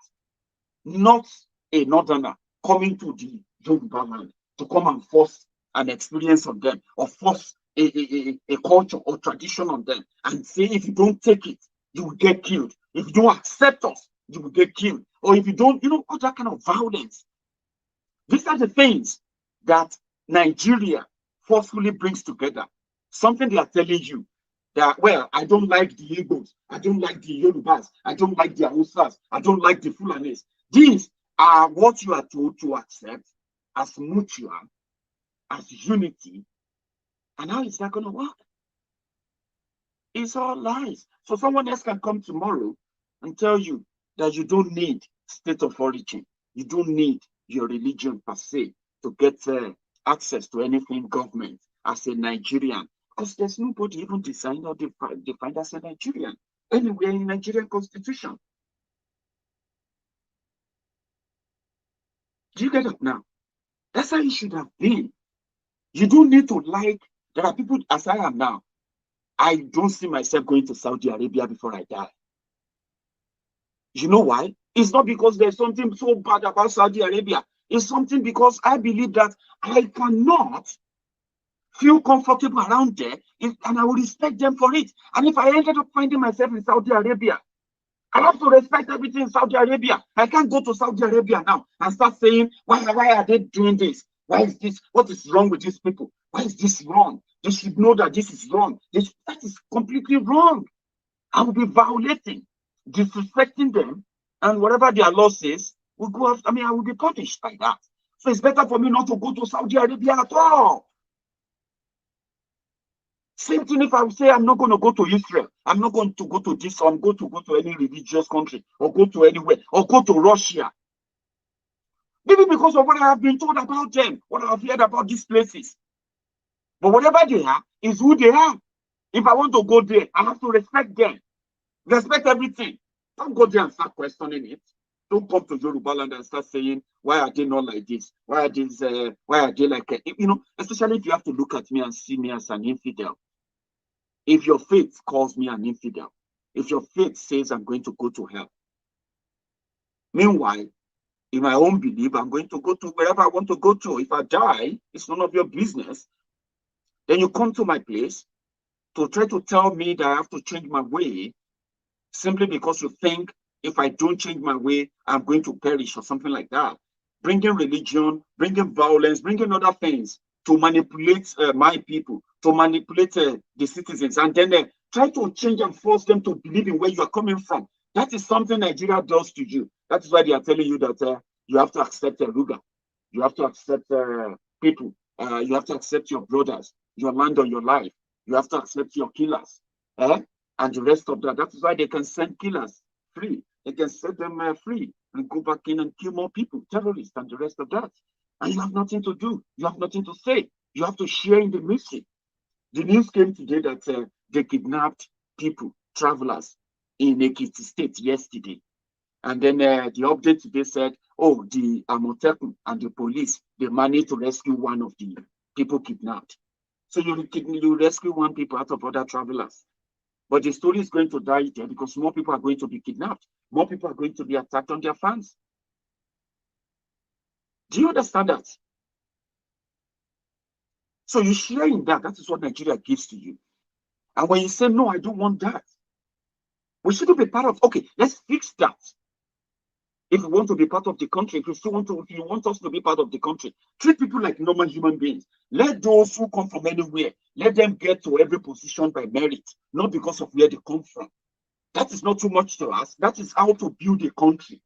Not a northerner coming to the Yoruba land to come and force an experience on them or force a culture or tradition on them and say, if you don't take it, you will get killed. If you don't accept us, you will get killed. Or if you don't, all that kind of violence. These are the things that Nigeria forcefully brings together. Something they are telling you that, well, I don't like the Igbos, I don't like the Yorubas, I don't like the Hausas, I don't like the Fulanis. These are what you are told to accept as mutual, as unity. And how is that going to work? It's all lies. So someone else can come tomorrow and tell you that you don't need state of origin. You don't need your religion per se to get access to anything government as a Nigerian. Because there's nobody even designed or defined as a Nigerian anywhere in Nigerian constitution. Do you get it now? That's how it should have been. You don't need to like, there are people as I am now. I don't see myself going to Saudi Arabia before I die. You know why? It's not because there's something so bad about Saudi Arabia. It's something because I believe that I cannot feel comfortable around there and I will respect them for it. And if I ended up finding myself in Saudi Arabia, I have to respect everything in Saudi Arabia. I can't go to Saudi Arabia now and start saying, why are they doing this? Why is this? What is wrong with these people? Why is this wrong? They should know that this is wrong. That is completely wrong. I will be violating, disrespecting them, and whatever their law says will go after. I will be punished by that. So it's better for me not to go to Saudi Arabia at all. Same thing if I say I'm not going to go to Israel, I'm not going to go to this, or I'm going to go to any religious country, or go to anywhere, or go to Russia. Maybe because of what I have been told about them, what I have heard about these places. But whatever they are, is who they are. If I want to go there, I have to respect them. Respect everything. Don't go there and start questioning it. Don't come to Yoruba land and start saying, why are they not like this? Why are they like, especially if you have to look at me and see me as an infidel. If your faith calls me an infidel, if your faith says I'm going to go to hell, meanwhile, in my own belief, I'm going to go to wherever I want to go to. If I die, it's none of your business. Then you come to my place to try to tell me that I have to change my way simply because you think if I don't change my way, I'm going to perish or something like that. Bringing religion, bringing violence, bringing other things to manipulate my people, to manipulate the citizens, and then try to change and force them to believe in where you are coming from. That is something Nigeria does to you. That is why they are telling you that you have to accept Ruga. You have to accept people. You have to accept your brothers, your land or your life. You have to accept your killers. And the rest of that. That is why they can send killers free. They can set them free and go back in and kill more people, terrorists and the rest of that. And you have nothing to do. You have nothing to say. You have to share in the mission. The news came today that they kidnapped people, travelers in Ekiti State yesterday. And then the update today said, oh, the Amotekun and the police, they managed to rescue one of the people kidnapped. So you rescue one people out of other travelers. But the story is going to die there because more people are going to be kidnapped. More people are going to be attacked on their farms. Do you understand that? So you share in that. That is what Nigeria gives to you. And when you say, no, I don't want that, we shouldn't be part of, okay, let's fix that. If you want to be part of the country, if you want us to be part of the country, treat people like normal human beings. Let those who come from anywhere, let them get to every position by merit, not because of where they come from. That is not too much to ask. That is how to build a country.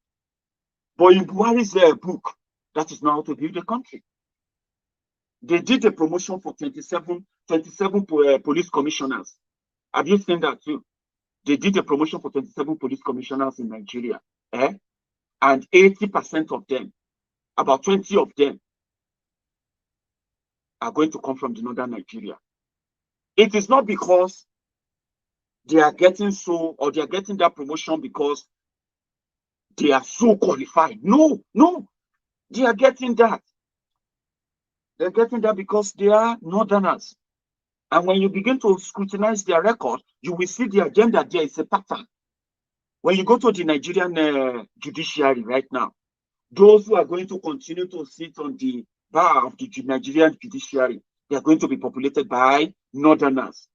But in Buhari's book, that is not how to build a country. They did a promotion for 27 police commissioners. Have you seen that too? They did a promotion for 27 police commissioners in Nigeria. And 80% of them, about 20 of them, are going to come from the Northern Nigeria. It is not because they are getting they are getting that promotion because they are so qualified. No, they are getting that. They're getting that because they are Northerners. And when you begin to scrutinize their record, you will see the agenda there is a pattern. When you go to the Nigerian judiciary right now, those who are going to continue to sit on the bar of the Nigerian judiciary, they are going to be populated by Northerners.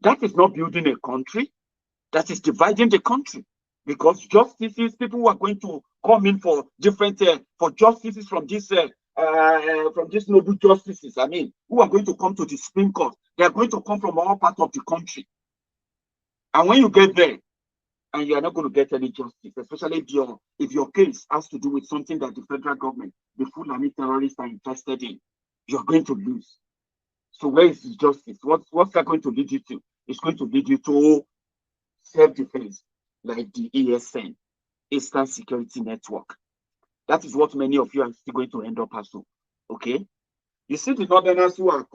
That is not building a country. That is dividing the country. Because justices, people who are going to come in for different, for justices from these noble justices, who are going to come to the Supreme Court, they are going to come from all parts of the country. And when you get there, and you are not going to get any justice, especially if your case has to do with something that the federal government, the Fulani terrorists are interested in, you're going to lose. So where is the justice? What's that going to lead you to? It's going to lead you to self-defense, like the ESN, Eastern Security Network. That is what many of you are still going to end up as well. Okay? You see the Northerners who are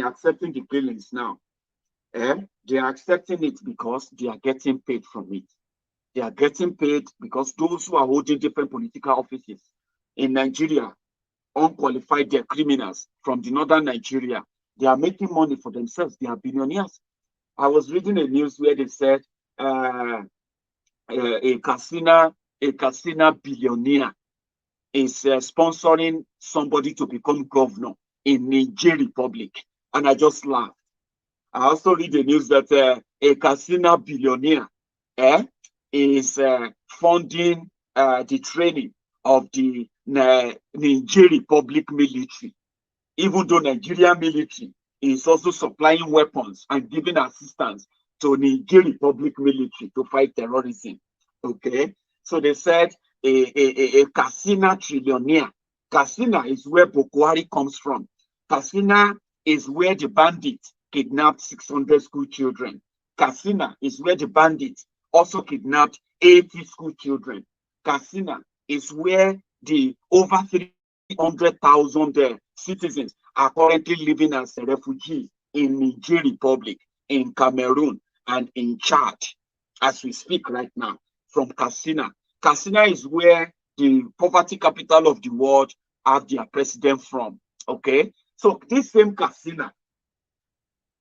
accepting the killings now. They are accepting it because they are getting paid from it. They are getting paid because those who are holding different political offices in Nigeria, unqualified, they're criminals from the Northern Nigeria. They are making money for themselves. They are billionaires. I was reading a news where they said a casino billionaire is sponsoring somebody to become governor in Niger Republic. And I just laughed. I also read the news that a casino billionaire is funding the training of the Niger Republic military, even though Nigerian military is also supplying weapons and giving assistance to Niger Republic military to fight terrorism. Okay, so they said a casino trillionaire. Casino is where Buhari comes from. Casino is where the bandits kidnapped 600 school children. Casino is where the bandits also kidnapped 80 school children. Casino is where the over 300,000 citizens are currently living as refugees in Niger Republic, in Cameroon, and in Chad, as we speak right now, from Casino. Casino is where the poverty capital of the world have their president from. Okay, so this same Casino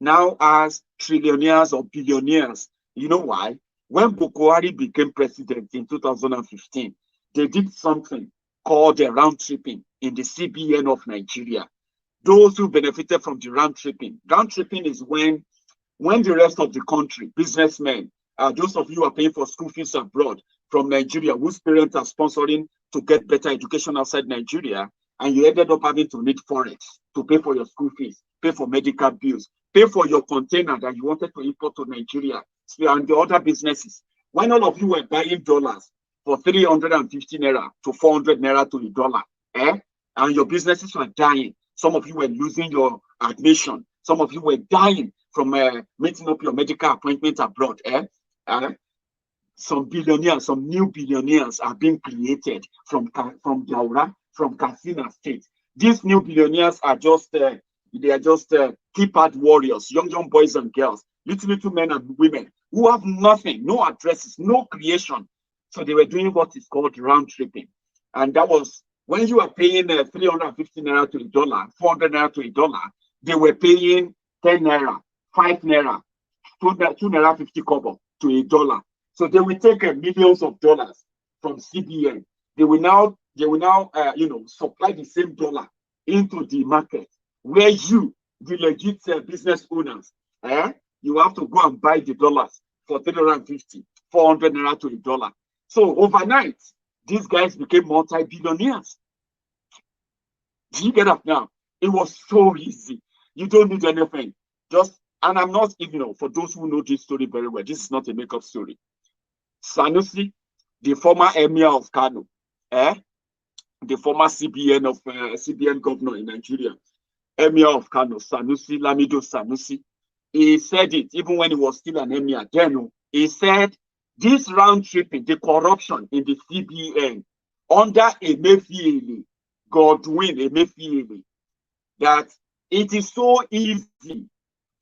now as trillionaires or billionaires. You know why? When Buhari became president in 2015, they did something called the round tripping in the CBN of Nigeria. Those who benefited from the round tripping is when the rest of the country, businessmen, those of you who are paying for school fees abroad from Nigeria, whose parents are sponsoring to get better education outside Nigeria, and you ended up having to need forex to pay for your school fees, pay for medical bills, pay for your container that you wanted to import to Nigeria, and the other businesses. When all of you were buying dollars for 350 naira to 400 naira to the dollar, and your businesses were dying, some of you were losing your admission, some of you were dying from meeting up your medical appointment abroad, some new billionaires are being created from Daura, from Katsina State. These new billionaires are just keypad warriors, young boys and girls, little men and women who have nothing, no addresses, no creation. So they were doing what is called round tripping. And that was when you are paying 350 naira to a dollar, 400 naira to a dollar, they were paying 10 naira, 5 naira, 2 naira 50 kobo to a dollar. So they will take millions of dollars from CBN. They will now supply the same dollar into the market, where you, the legit business owners, you have to go and buy the dollars for 350, 400 naira to a dollar. So overnight, these guys became multi-billionaires. Do you get up now? It was so easy. You don't need anything. And I'm not, for those who know this story very well, this is not a make-up story. Sanusi, the former emir of Kano, the former CBN governor in Nigeria, emir of Kano, Sanusi, Lamido Sanusi, he said it even when he was still an emir. Then he said, this round tripping, the corruption in the CBN under Emefiele, Godwin Emefiele, that it is so easy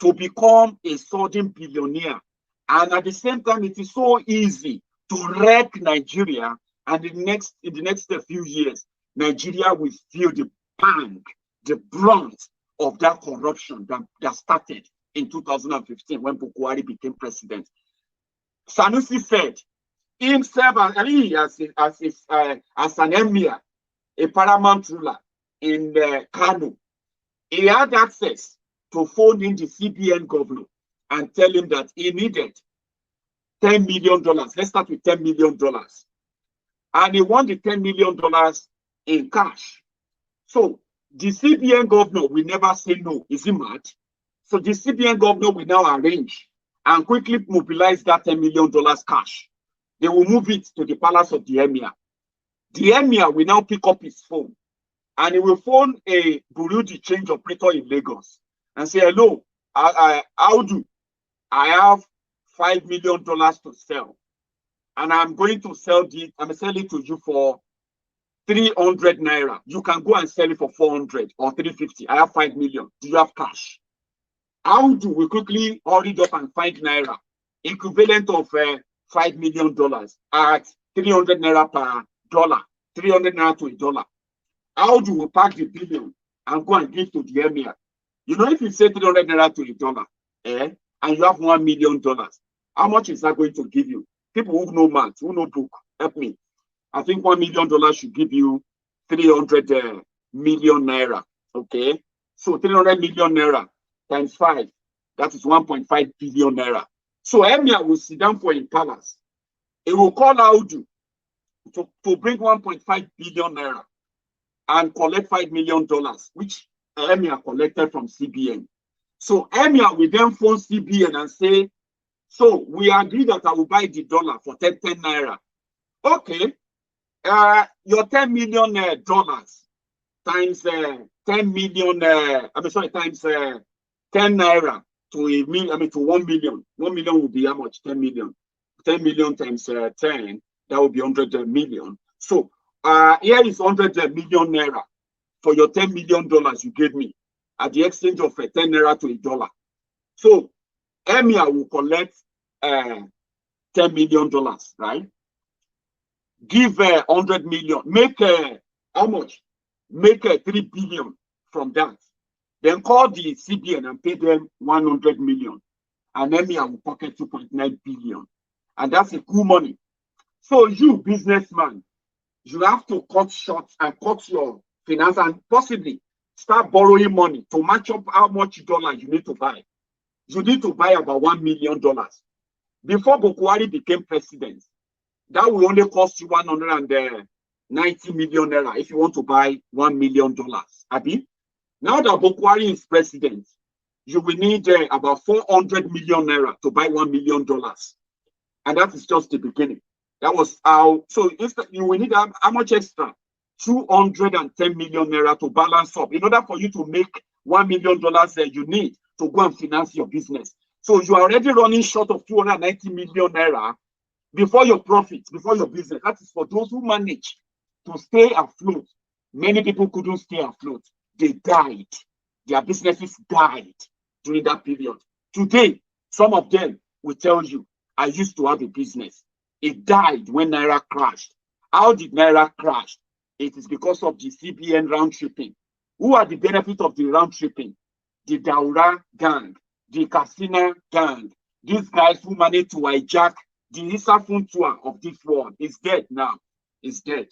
to become a sudden billionaire. And at the same time, it is so easy to wreck Nigeria. And in the next few years, Nigeria will feel the pang, the brunt of that corruption that started in 2015 when Buhari became president. Sanusi said himself as an emir, a paramount ruler in Kano, he had access to phone in the CBN governor and tell him that he needed $10 million. Let's start with $10 million. And he won the $10 million in cash. So the CBN governor will never say no. Is he mad? So the CBN governor will now arrange and quickly mobilize that $10 million cash. They will move it to the palace of the emir. The emir will now pick up his phone and he will phone a Bureau de Change operator in Lagos and say, hello, Audu, I have $5 million to sell. And I'm going to sell it. I'm selling it to you for 300 naira. You can go and sell it for 400 or 350. I have 5 million. Do you have cash? Audu will quickly hurry up and find naira, equivalent of $5 million at 300 naira per dollar, 300 naira to a dollar. Audu will pack the billion and go and give to the emir. If you say 300 naira to a dollar, and you have $1 million, how much is that going to give you? People who know math, who know book, help me. I think $1 million should give you 300 million naira. Okay, so 300 million naira times 5, that is 1.5 billion naira. So emir will sit down for a palace. He will call Audu to bring 1.5 billion naira and collect $5 million, which emir collected from CBN. So emir will then phone CBN and say, so we agree that I will buy the dollar for 10 naira. Okay, your $10 million times 10 million, times 10 naira to a million, to 1 million. 1 million would be how much? 10 million. 10 million times 10, that would be 100 million. So here is 100 million naira for your $10 million you gave me at the exchange of 10 naira to a dollar. So emir will collect $10 million, right? Give 100 million, make how much? Make 3 billion from that. Then call the CBN and pay them 100 million. And emir will pocket 2.9 billion. And that's a cool money. So you, businessman, you have to cut short and cut your finance and possibly start borrowing money to match up how much dollar you need to buy. You need to buy about $1 million. Before Buhari became president, that will only cost you 190 million naira if you want to buy $1 million. Abi? Now that Buhari is president, you will need about 400 million naira to buy $1 million. And that is just the beginning. That was how, so you will need how much extra? 210 million naira to balance up. In order for you to make $1 million, you need to go and finance your business. So you are already running short of 290 million naira before your profit, before your business. That is for those who manage to stay afloat. Many people couldn't stay afloat. They died. Their businesses died during that period. Today, some of them will tell you, I used to have a business. It died when Naira crashed. How did Naira crash? It is because of the CBN round tripping. Who are the benefit of the round tripping? The Daura gang, the Casina gang, these guys who managed to hijack the Issa Funtua of this world is dead now. Is dead.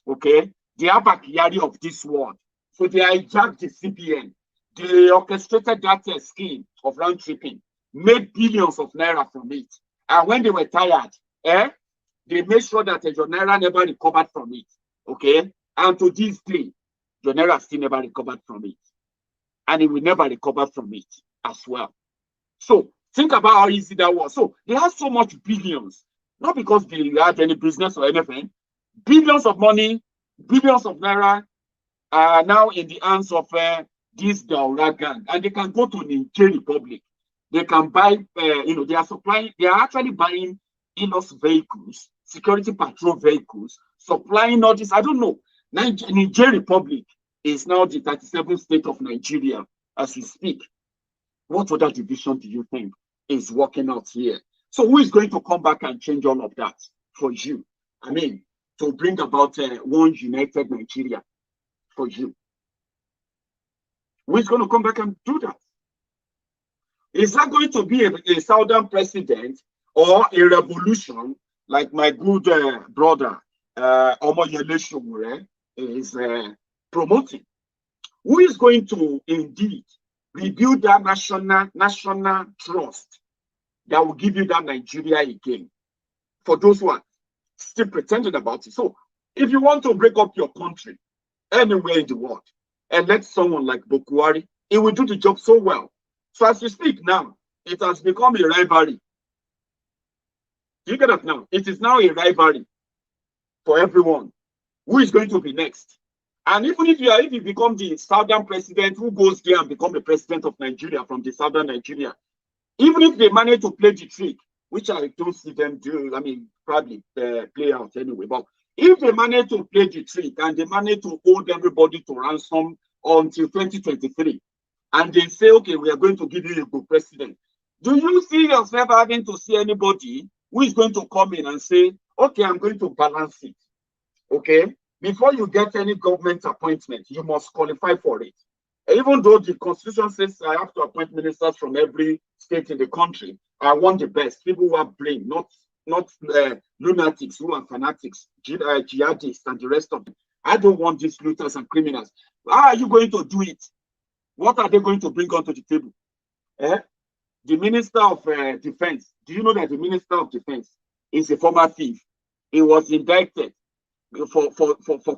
Okay? The Abakiyari of this world. So they hijacked the CBN. They orchestrated that scheme of round tripping, made billions of naira from it. And when they were tired, they made sure that your naira never recovered from it. Okay? And to this day, your naira still never recovered from it. And it will never recover from it as well. So think about how easy that was. So they have so much billions, not because they had any business or anything. Billions of money, billions of naira are now in the hands of this Daura gang, and they can go to Niger Republic. They can buy, they are supplying, they are actually buying Inos vehicles, security patrol vehicles, supplying all this. I don't know. Niger Republic is now the 37th state of Nigeria as we speak. What other division do you think is working out here? So who is going to come back and change all of that for you? I mean, to bring about one united Nigeria for you. Who is going to come back and do that? Is that going to be a southern president or a revolution like my good brother Omoyele Sowore is promoting? Who is going to indeed rebuild that national trust that will give you that Nigeria again for those who are still pretending about it? So if you want to break up your country anywhere in the world and let someone like Buhari, it will do the job so well. So as we speak now, it has become a rivalry. You get that now? It is now a rivalry for everyone. Who is going to be next? And even if you become the southern president, who goes there and become the president of Nigeria from the southern Nigeria, even if they manage to play the trick, which I don't see them do, I mean, probably play out anyway, but if they manage to play the trick and they manage to hold everybody to ransom until 2023, and they say, okay, we are going to give you a good president, do you see yourself having to see anybody who is going to come in and say, okay, I'm going to balance it, okay? Before you get any government appointment, you must qualify for it. Even though the constitution says I have to appoint ministers from every state in the country, I want the best, people who have brain, not lunatics who are fanatics, jihadists, and the rest of them. I don't want these looters and criminals. How are you going to do it? What are they going to bring onto the table? The Minister of Defense. Do you know that the Minister of Defense is a former thief? He was indicted for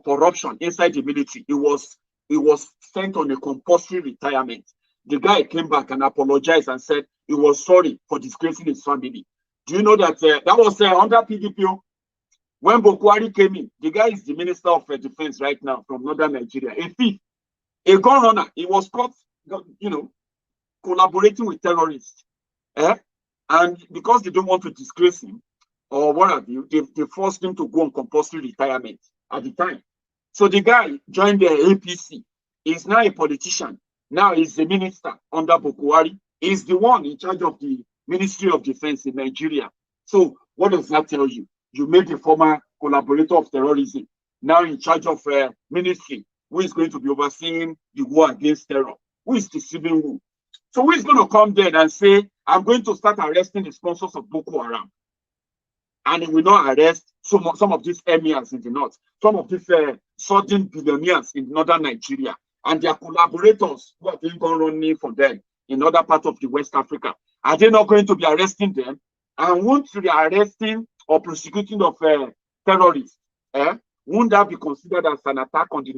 corruption inside the military. He was sent on a compulsory retirement. The guy came back and apologized and said he was sorry for disgracing his family. Do you know that that was under PDP? When Buhari came in, the guy is the Minister of Defense right now from Northern Nigeria. A thief, a gun runner. He was caught, collaborating with terrorists. And because they don't want to disgrace him, or what have you, they forced him to go on compulsory retirement at the time. So the guy joined the APC. He's now a politician. Now he's the minister under Buhari. He's the one in charge of the Ministry of Defense in Nigeria. So what does that tell you? You made a former collaborator of terrorism now in charge of ministry, who is going to be overseeing the war against terror, who is deceiving who. So who is going to come there and say, I'm going to start arresting the sponsors of Boko Haram? And he will not arrest some of these emirs in the north, some of these sudden billionaires in northern Nigeria, and their collaborators who are doing gun running for them in other parts of the West Africa. Are they not going to be arresting them? And won't the arresting or prosecuting of terrorists, won't that be considered as an attack on the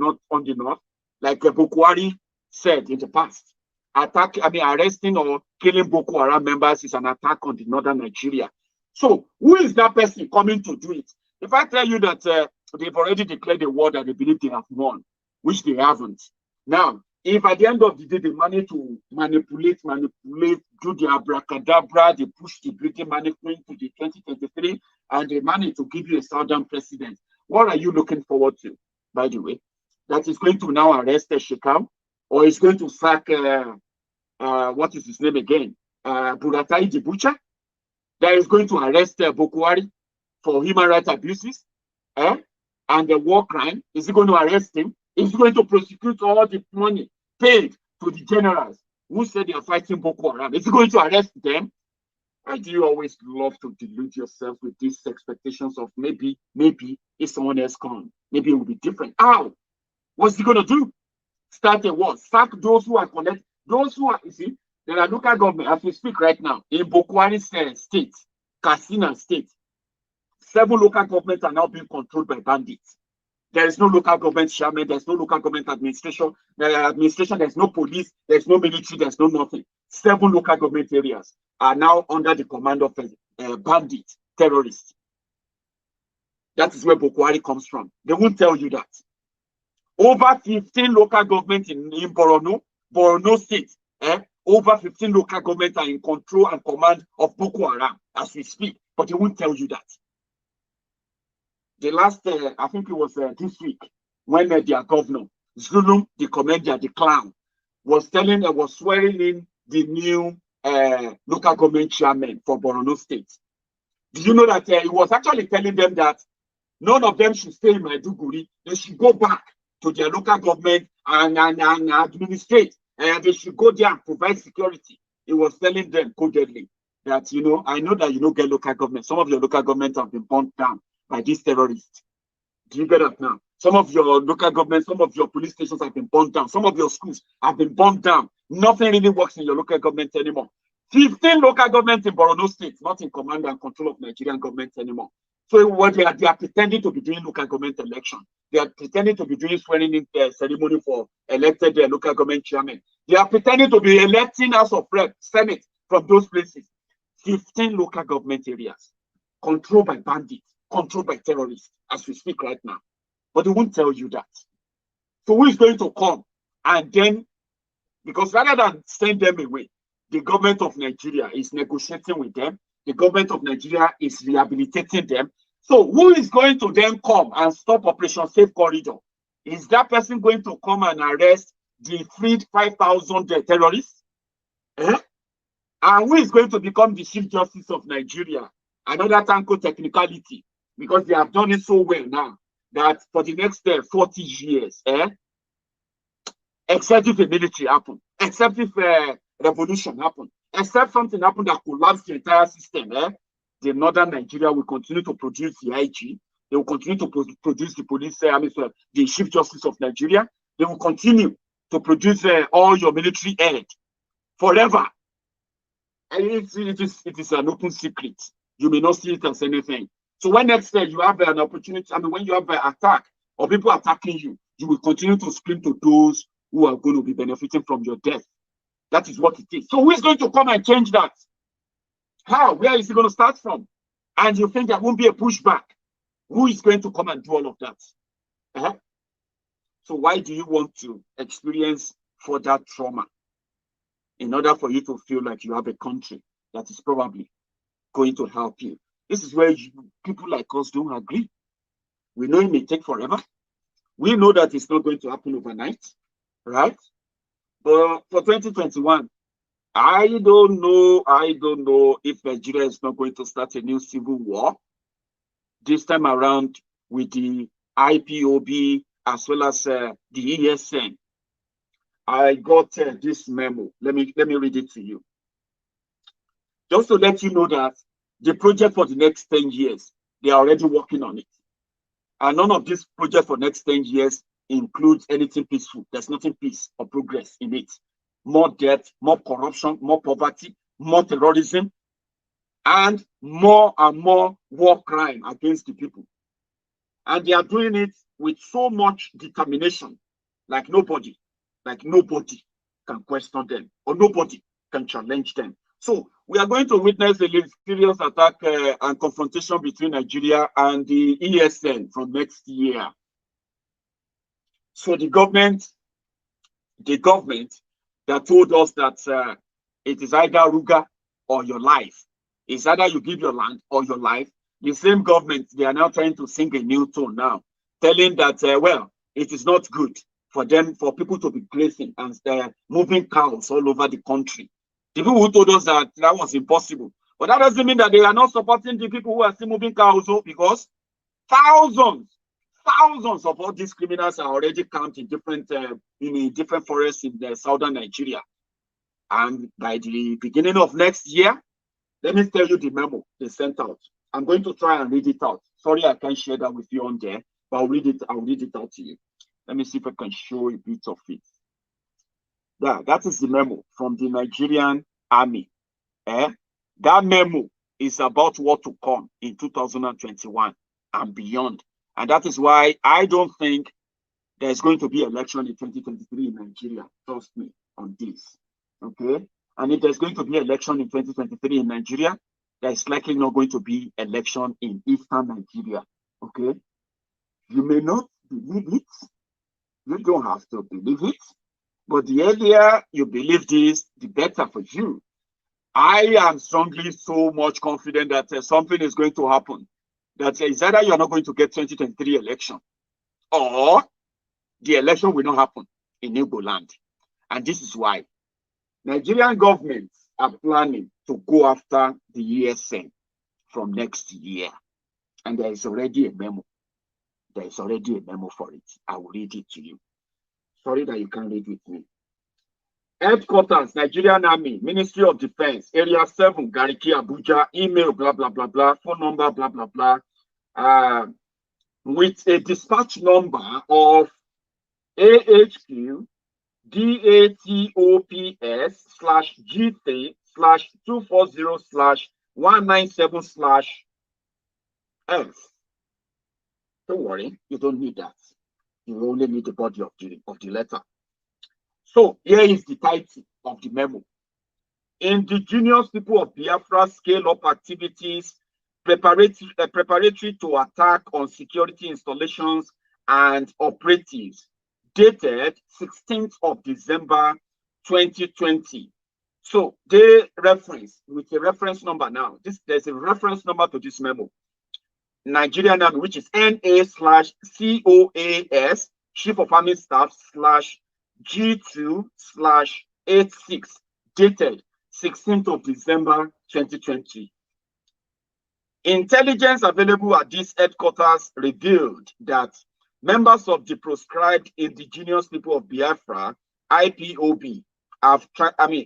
north, like Buhari said in the past? Arresting or killing Boko Haram members is an attack on the northern Nigeria. So who is that person coming to do it? If I tell you that they've already declared a war that they believe they have won, which they haven't. Now, if at the end of the day they manage to manipulate, do the abracadabra, they push the British management to the 2023, and they manage to give you a southern president, what are you looking forward to, by the way? That is going to now arrest Shekau, or is going to sack, what is his name again? Buratai the Butcher? That is going to arrest Buhari for human rights abuses, and the war crime? Is he going to arrest him? Is he going to prosecute all the money paid to the generals who said they are fighting Boko Haram? Is he going to arrest them? Why do you always love to delude yourself with these expectations of maybe if someone else comes, maybe it will be different? How? What's he going to do? Start a war? Sack those who are connected, those who are, you see, there are local government, as we speak right now, in Buhari state, Katsina state, 7 local governments are now being controlled by bandits. There is no local government chairman, there's no local government administration, there's no police, there's no military, there's no nothing. 7 local government areas are now under the command of bandits, terrorists. That is where Buhari comes from. They won't tell you that. Over 15 local governments in Borno State, over 15 local governments are in control and command of Boko Haram as we speak, but they won't tell you that. The last, I think it was this week, when their governor, Zulum, the commander, the clown, was swearing in the new local government chairman for Borno State. Do you know that he was actually telling them that none of them should stay in Maiduguri? They should go back to their local government and administrate. They should go there and provide security. He was telling them codedly that, I know that you don't get local government. Some of your local governments have been burnt down by these terrorists. Do you get that now? Some of your local governments, some of your police stations have been burnt down. Some of your schools have been burnt down. Nothing really works in your local government anymore. 15 local governments in Borno State, not in command and control of Nigerian government anymore. So what they are pretending to be doing local government election. They are pretending to be doing swearing in ceremony for elected local government chairman. They are pretending to be electing House of Rep, Senate from those places. 15 local government areas controlled by bandits, controlled by terrorists, as we speak right now. But they won't tell you that. So who is going to come? And then, because rather than send them away, the government of Nigeria is negotiating with them. The government of Nigeria is rehabilitating them. So who is going to then come and stop Operation Safe Corridor? Is that person going to come and arrest the freed 5,000 terrorists? And who is going to become the Chief Justice of Nigeria? Another tanko technicality, because they have done it so well now that for the next 40 years, except if a military happen, except if revolution happen, except something happen that collapse the entire system, the Northern Nigeria will continue to produce the IG. They will continue to produce the police, the Chief Justice of Nigeria. They will continue to produce all your military aid forever. And it is an open secret. You may not see it as anything. So when next day you have an opportunity, when you have an attack or people attacking you, you will continue to scream to those who are going to be benefiting from your death. That is what it is. So who is going to come and change that? How? Where is it going to start from? And you think there won't be a pushback? Who is going to come and do all of that? So why do you want to experience further trauma in order for you to feel like you have a country that is probably going to help you? This is where people like us don't agree. We know it may take forever. We know that it's not going to happen overnight, right? But for 2021, I don't know if Nigeria is not going to start a new civil war this time around with the IPOB as well as the ESN. I got this memo. Let me read it to you. Just to let you know that the project for the next 10 years, they are already working on it. And none of this project for the next 10 years includes anything peaceful. There's nothing peace or progress in it. More debt, more corruption, more poverty, more terrorism, and more war crime against the people. And they are doing it with so much determination, like nobody can question them, or nobody can challenge them. So we are going to witness a serious attack and confrontation between Nigeria and the ESN from next year. So the government that told us that it is either Ruga or your life. It's either you give your land or your life. The same government, they are now trying to sing a new tone now, telling that, well, it is not good for people to be grazing and moving cows all over the country. The people who told us that was impossible But that doesn't mean that they are not supporting the people who are still moving cars also, because thousands of all these criminals are already camped in different forests in the southern Nigeria. And by the beginning of next year, let me tell you the memo they sent out. I'm going to try and read it out. Sorry, I can't share that with you on there, but I'll read it out to you. Let me see if I can show a bit of it. Yeah, that is the memo from the Nigerian army. That memo is about what to come in 2021 and beyond. And that is why I don't think there's going to be election in 2023 in Nigeria. Trust me on this. Okay? And if there's going to be election in 2023 in Nigeria, there's likely not going to be election in Eastern Nigeria. Okay? You may not believe it. You don't have to believe it. But the earlier you believe this, the better for you. I am strongly so much confident that something is going to happen. That is either you are not going to get 2023 election, or the election will not happen in Igbo land. And this is why Nigerian governments are planning to go after the ESN from next year. And there is already a memo. There is already a memo for it. I will read it to you. Sorry that you can't read with me. Headquarters, Nigerian Army, Ministry of Defense, Area 7, Gariki, Abuja, email, blah, blah, blah, blah, phone number, blah, blah, blah, with a dispatch number of AHQ DATOPS/GT/240/197/F. Don't worry, you don't need that. You only need the body of the letter. So here is the title of the memo. Indigenous people of Biafra scale up activities preparatory to attack on security installations and operatives, dated 16th of December 2020. So they reference with a reference number now. There's a reference number to this memo. Nigerian Army, which is NA/COAS, Chief of Army Staff /G2/86, dated 16th of December 2020. Intelligence available at this headquarters revealed that members of the proscribed Indigenous People of Biafra, IPOB, have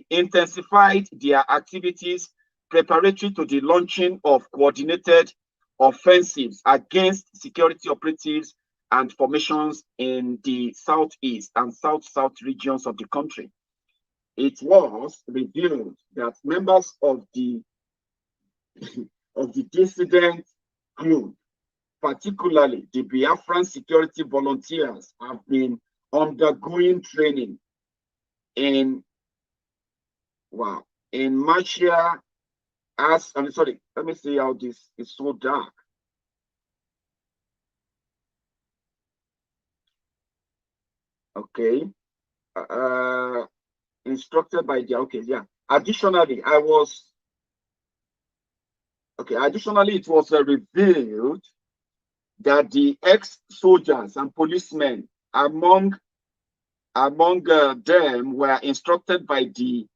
intensified their activities preparatory to the launching of coordinated offensives against security operatives and formations in the southeast and south-south regions of the country. It was revealed that members of the dissident group, particularly the Biafran security volunteers, have been undergoing training in martial arts. I'm sorry, let me see how this is so dark. Okay. Instructed by the, okay, yeah. Additionally, it was revealed that the ex-soldiers and policemen among them were instructed by the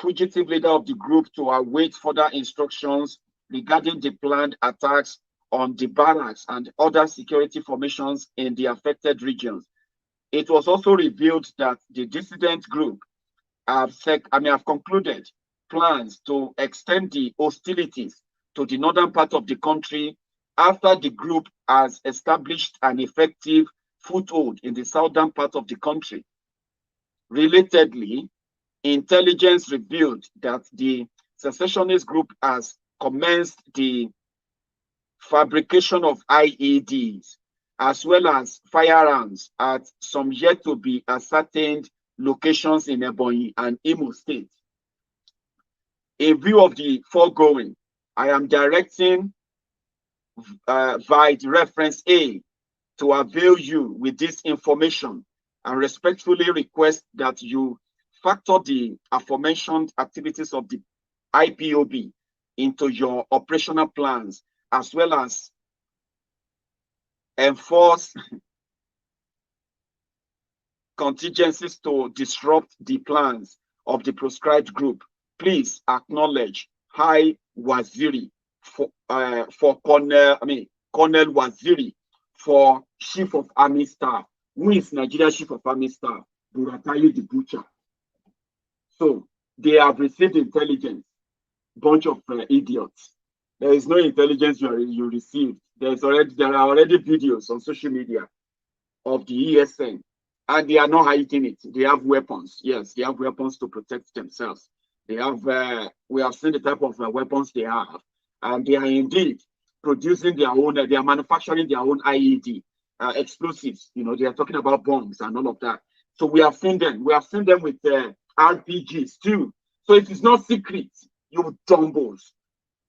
fugitive leader of the group to await further instructions regarding the planned attacks on the barracks and other security formations in the affected regions. It was also revealed that the dissident group have concluded plans to extend the hostilities to the northern part of the country after the group has established an effective foothold in the southern part of the country. Relatedly, intelligence revealed that the secessionist group has commenced the fabrication of IEDs as well as firearms at some yet to be ascertained locations in Ebonyi and Imo State. In view of the foregoing, I am directing via the reference A to avail you with this information and respectfully request that you factor the aforementioned activities of the IPOB into your operational plans, as well as enforce contingencies to disrupt the plans of the proscribed group. Please acknowledge High Waziri for Colonel Waziri for Chief of Army Staff. Who is Nigeria Chief of Army Staff? Buratayu the Butcher. So they have received intelligence. Bunch of idiots. There is no intelligence you received. There are already videos on social media of the ESN, and they are not hiding it. They have weapons. Yes, they have weapons to protect themselves. They have. We have seen the type of weapons they have, and they are indeed producing their own. They are manufacturing their own IED explosives. You know, they are talking about bombs and all of that. So we have seen them. We have seen them with RPGs too. So it is not secret, you dumbos.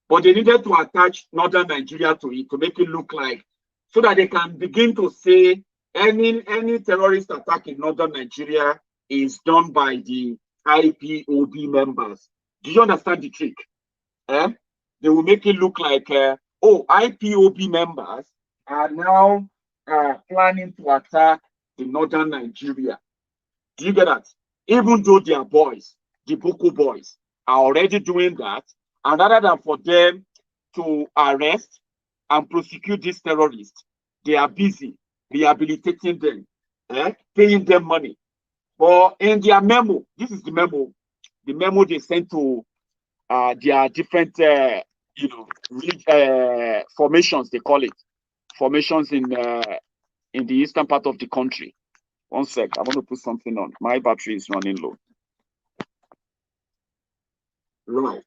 But they needed to attach Northern Nigeria to it to make it look like, so that they can begin to say any terrorist attack in Northern Nigeria is done by the IPOB members. Do you understand the trick? They will make it look like, oh, IPOB members are now planning to attack the Northern Nigeria. Do you get that? Even though they are boys, the Boko boys are already doing that, and rather than for them to arrest and prosecute these terrorists, they are busy rehabilitating them, paying them money. But in their memo, this is the memo they sent to their different, formations, they call it, formations in the eastern part of the country. One sec, I want to put something on. My battery is running low. Right.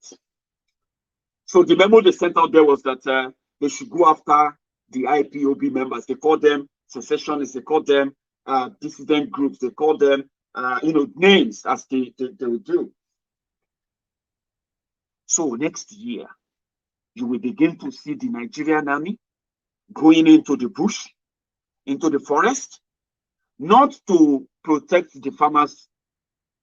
So the memo they sent out there was that they should go after the IPOB members. They call them secessionists. They call them dissident groups. They call them, names as they do. So next year, you will begin to see the Nigerian army going into the bush, into the forest, not to protect the farmers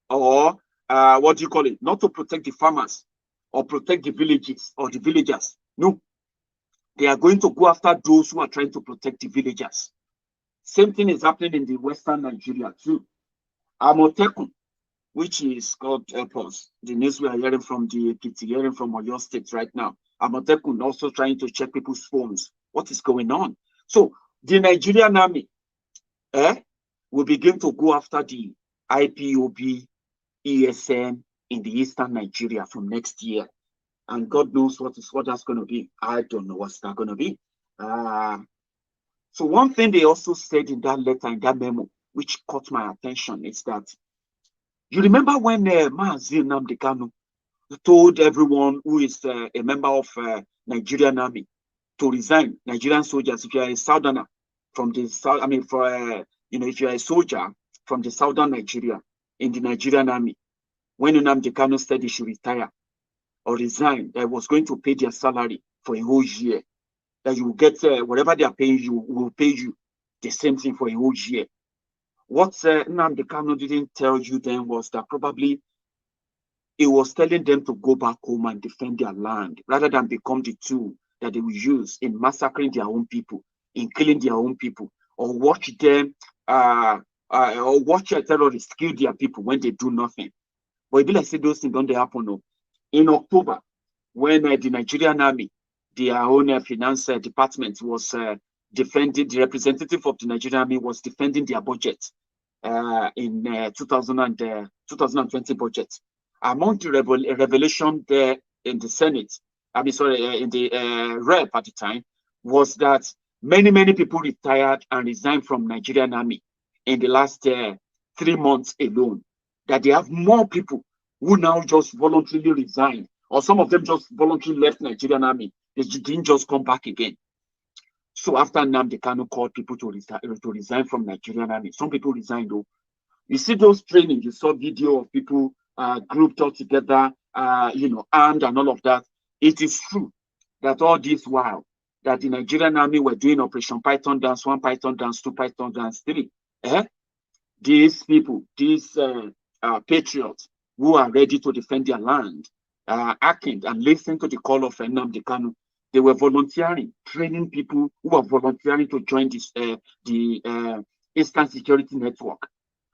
or not to protect the farmers or protect the villages or the villagers. No, they are going to go after those who are trying to protect the villagers. Same thing is happening in the Western Nigeria too. Amotekun, which is called AirPods, the news we are hearing from the APC, hearing from Oyo State right now. Amotekun also trying to check people's phones. What is going on? So the Nigerian army will begin to go after the IPOB, ESN in the Eastern Nigeria from next year. And God knows what that's going to be. I don't know what's that going to be. So one thing they also said in that letter, in that memo, which caught my attention, is that you remember when Mazi Nnamdi Kanu told everyone who is a member of Nigerian army to resign, Nigerian soldiers, if you are a southerner from the south, if you are a soldier from the southern Nigeria in the Nigerian army, when Nnamdi Kanu said he should retire or resign, that was going to pay their salary for a whole year, that you will get whatever they are paying you will pay you the same thing for a whole year. What Nnamdi Kanu didn't tell you then was that probably he was telling them to go back home and defend their land rather than become the tool that they will use in massacring their own people, in killing their own people, or watch them or watch a terrorist kill their people when they do nothing. But it be like say those things don't happen. No. In October, when the Nigerian army, their own finance department was defending, the representative of the Nigerian army was defending their budget in 2020 budget. Among the revelation there in the Senate, in the rep at the time, was that many people retired and resigned from Nigerian army in the last 3 months alone. That they have more people who now just voluntarily resigned, or some of them just voluntarily left Nigerian army. They didn't just come back again. So after Nnamdi Kanu called people to resign from Nigerian army, some people resigned though. You see those trainings, you saw video of people grouped all together, armed and all of that. It is true that all this while that the Nigerian army were doing Operation Python Dance 1, Python Dance 2, Python Dance 3. These people, these patriots who are ready to defend their land, acting and listening to the call of Nnamdi Kanu, they were volunteering, training people who are volunteering to join this the Eastern Security Network.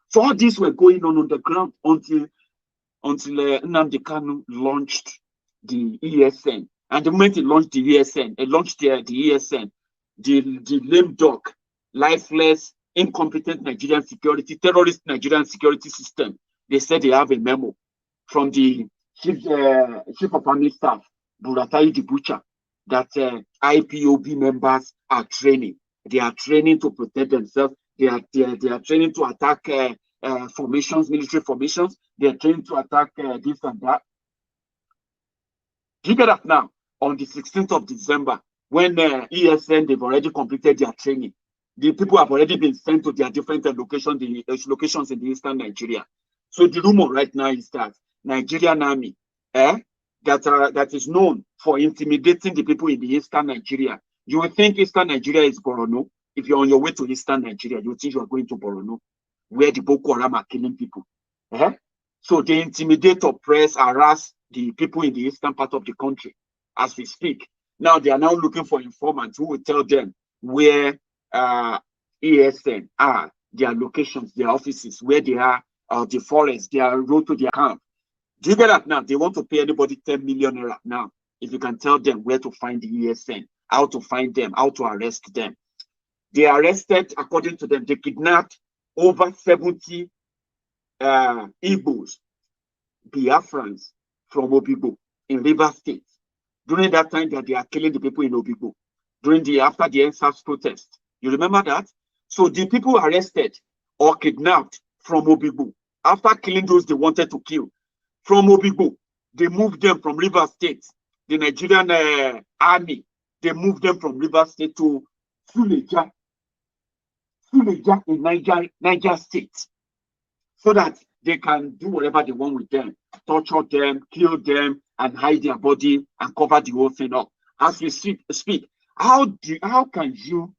So all these were going on the ground until Nnamdi Kanu launched the ESN. And the moment he launched the ESN, the lame duck, lifeless, incompetent Nigerian security, terrorist Nigerian security system, they said they have a memo from the chief of army staff, Buratai the Butcher, that IPOB members are training. They are training to protect themselves. They are training to attack formations, military formations. They are training to attack this and that. You get that now on the 16th of December, when ESN, they've already completed their training. The people have already been sent to their different locations in the eastern Nigeria. So the rumor right now is that Nigerian army, that is known for intimidating the people in the eastern Nigeria. You will think eastern Nigeria is Borno. If you're on your way to eastern Nigeria, you will think you are going to Borno, where the Boko Haram are killing people. So they intimidate, oppress, harass the people in the eastern part of the country as we speak. Now they are now looking for informants who will tell them where ESN are, their locations, their offices, where they are, the forest, their road to their camp. Do you get that now? They want to pay anybody 10 million naira now if you can tell them where to find the ESN, how to find them, how to arrest them. They arrested, according to them, they kidnapped over 70 Igbos, Biafrans from Obigbo in River State. During that time that they are killing the people in Obigbo, after the NSAS protest. You remember that? So the people arrested or kidnapped from Obigbo, after killing those they wanted to kill, from Obigbo, they moved them from River State. The Nigerian army, they moved them from River State to Suleja in Niger State, so that they can do whatever they want with them, torture them, kill them, and hide their body and cover the whole thing up. As we speak, how can you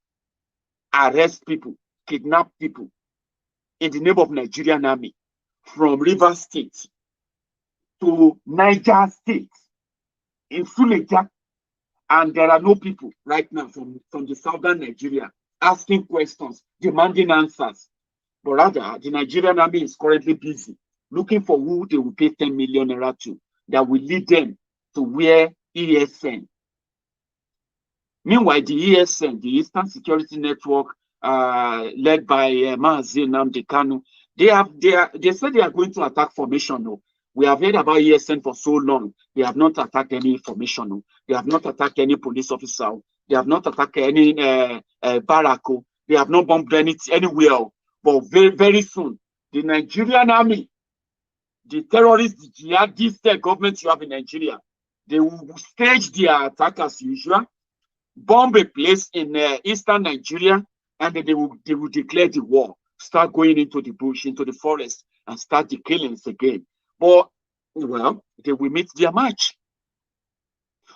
arrest people, kidnap people in the name of Nigerian army from River State to Niger State in Suleja, and there are no people right now from the southern Nigeria asking questions, demanding answers? But rather, the Nigerian army is currently busy looking for who they will pay 10 million naira to, that will lead them to where ESN. Meanwhile, the ESN, the Eastern Security Network, led by Mazi Nnamdi Kanu, they said they are going to attack formation. No. We have heard about ESN for so long. They have not attacked any formation. No. They have not attacked any police officer. They have not attacked any barrack. They have not bombed anywhere. But very, very soon, the Nigerian army, the terrorists, the jihadist government you have in Nigeria, they will stage their attack as usual, bomb a place in eastern Nigeria, and then they will declare the war, start going into the bush, into the forest, and start the killings again. But, well, they will meet their match.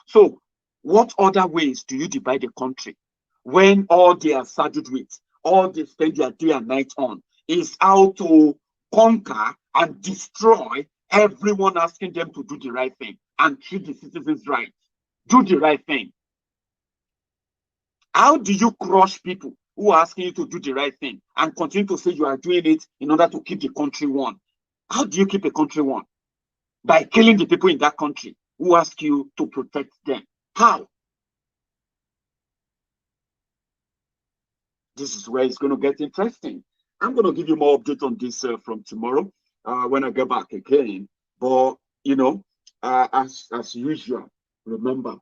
So, what other ways do you divide the country when all they are saddled with, all they spend their day and night on, is how to conquer and destroy everyone asking them to do the right thing and treat the citizens right? Do the right thing. How do you crush people who are asking you to do the right thing and continue to say you are doing it in order to keep the country one? How do you keep a country one? By killing the people in that country who ask you to protect them. How? This is where it's going to get interesting. I'm going to give you more update on this from tomorrow when I get back again. But, you know, as usual, remember,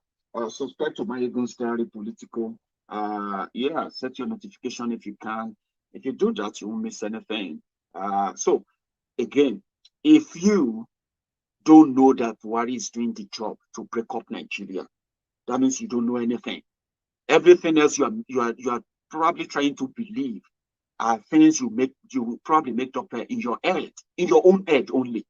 subscribe to Maiyegun Diary Political. Yeah, set your notification if you can. If you do that, you won't miss anything. So, again, if you don't know that Buhari is doing the job to break up Nigeria, that means you don't know anything. Everything else you are probably trying to believe are things you probably make up in your head, in your own head only.